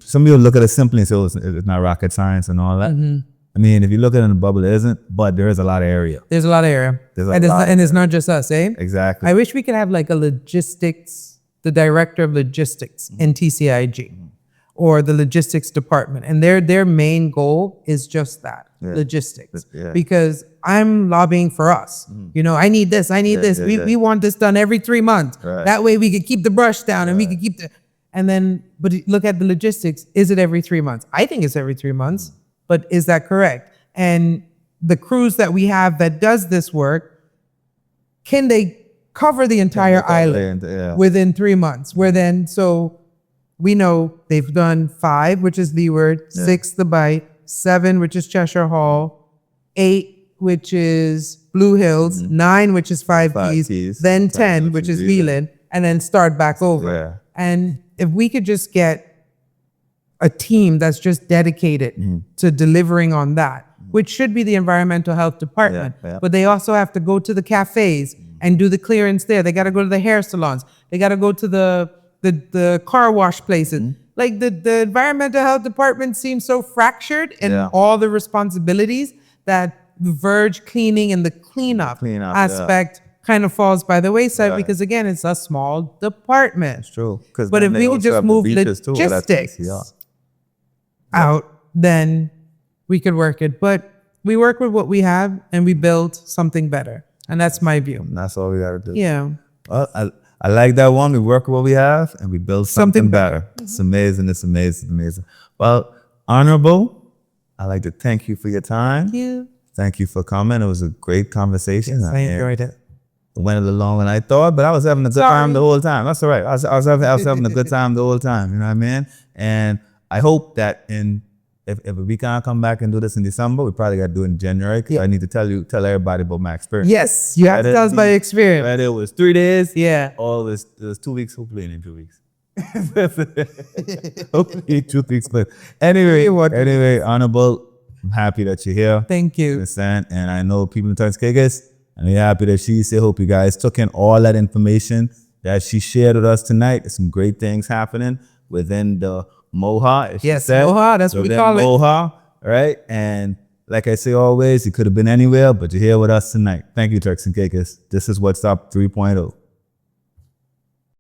Speaker 1: some people look at it simply and say, oh, it's not rocket science and all that. I mean, if you look at it in the bubble, it isn't, but there is a lot of area.
Speaker 2: There's a lot of area. And it's not just us, eh?
Speaker 1: Exactly.
Speaker 2: I wish we could have like the director of logistics in TCIG or the logistics department. And their main goal is just that, logistics.
Speaker 1: Yeah.
Speaker 2: Because I'm lobbying for us. I need this, this. We want this done every 3 months.
Speaker 1: Right.
Speaker 2: That way we could keep the brush down and we could keep but look at the logistics. Is it every 3 months? I think it's every 3 months, but is that correct? And the crews that we have that does this work, can they cover the entire island within 3 months? So we know they've done 5, which is Leeward, 6, the Bite, 7, which is Cheshire Hall, 8, which is Blue Hills, 9, which is Five Keys, then 10, which is Wheelan, and then start back over.
Speaker 1: Yeah.
Speaker 2: And if we could just get a team that's just dedicated to delivering on that, which should be the environmental health department, but they also have to go to the cafes and do the clearance there. They got to go to the hair salons. They got to go to the car wash places. Like the environmental health department seems so fractured in all the responsibilities that the verge cleaning and the cleanup aspect kind of falls by the wayside because again, it's a small department.
Speaker 1: It's true.
Speaker 2: But if we would just move logistics out, then we could work it. But we work with what we have and we build something better. And that's my view.
Speaker 1: And that's all we got to do.
Speaker 2: Yeah.
Speaker 1: Well, I like that one. We work with what we have and we build something better. It's amazing. It's amazing. Well, Honorable, I'd like to thank you for your time.
Speaker 2: Thank you.
Speaker 1: Thank you for coming. It was a great conversation.
Speaker 2: Yes, I enjoyed it.
Speaker 1: It went a little longer than I thought, but I was having a good time the whole time. That's all right. I was having a good time the whole time. You know what I mean? And I hope that if we can't come back and do this in December, we probably got to do it in January because I need to tell everybody about my experience.
Speaker 2: Yes, you have to tell us about your experience.
Speaker 1: Whether it was 3 days, or it was 2 weeks, hopefully in 2 weeks. Hopefully 2 weeks. But anyway, Honorable, I'm happy that you're here.
Speaker 2: Thank you.
Speaker 1: Understand? And I know people in Turks, and we're happy that she's here. Hope you guys took in all that information that she shared with us tonight. There's some great things happening within the MOHA.
Speaker 2: Yes, MOHA, that's what we call it.
Speaker 1: MOHA, right? And like I say always, you could have been anywhere, but you're here with us tonight. Thank you, Turks and Caicos. This is What's Up 3.0.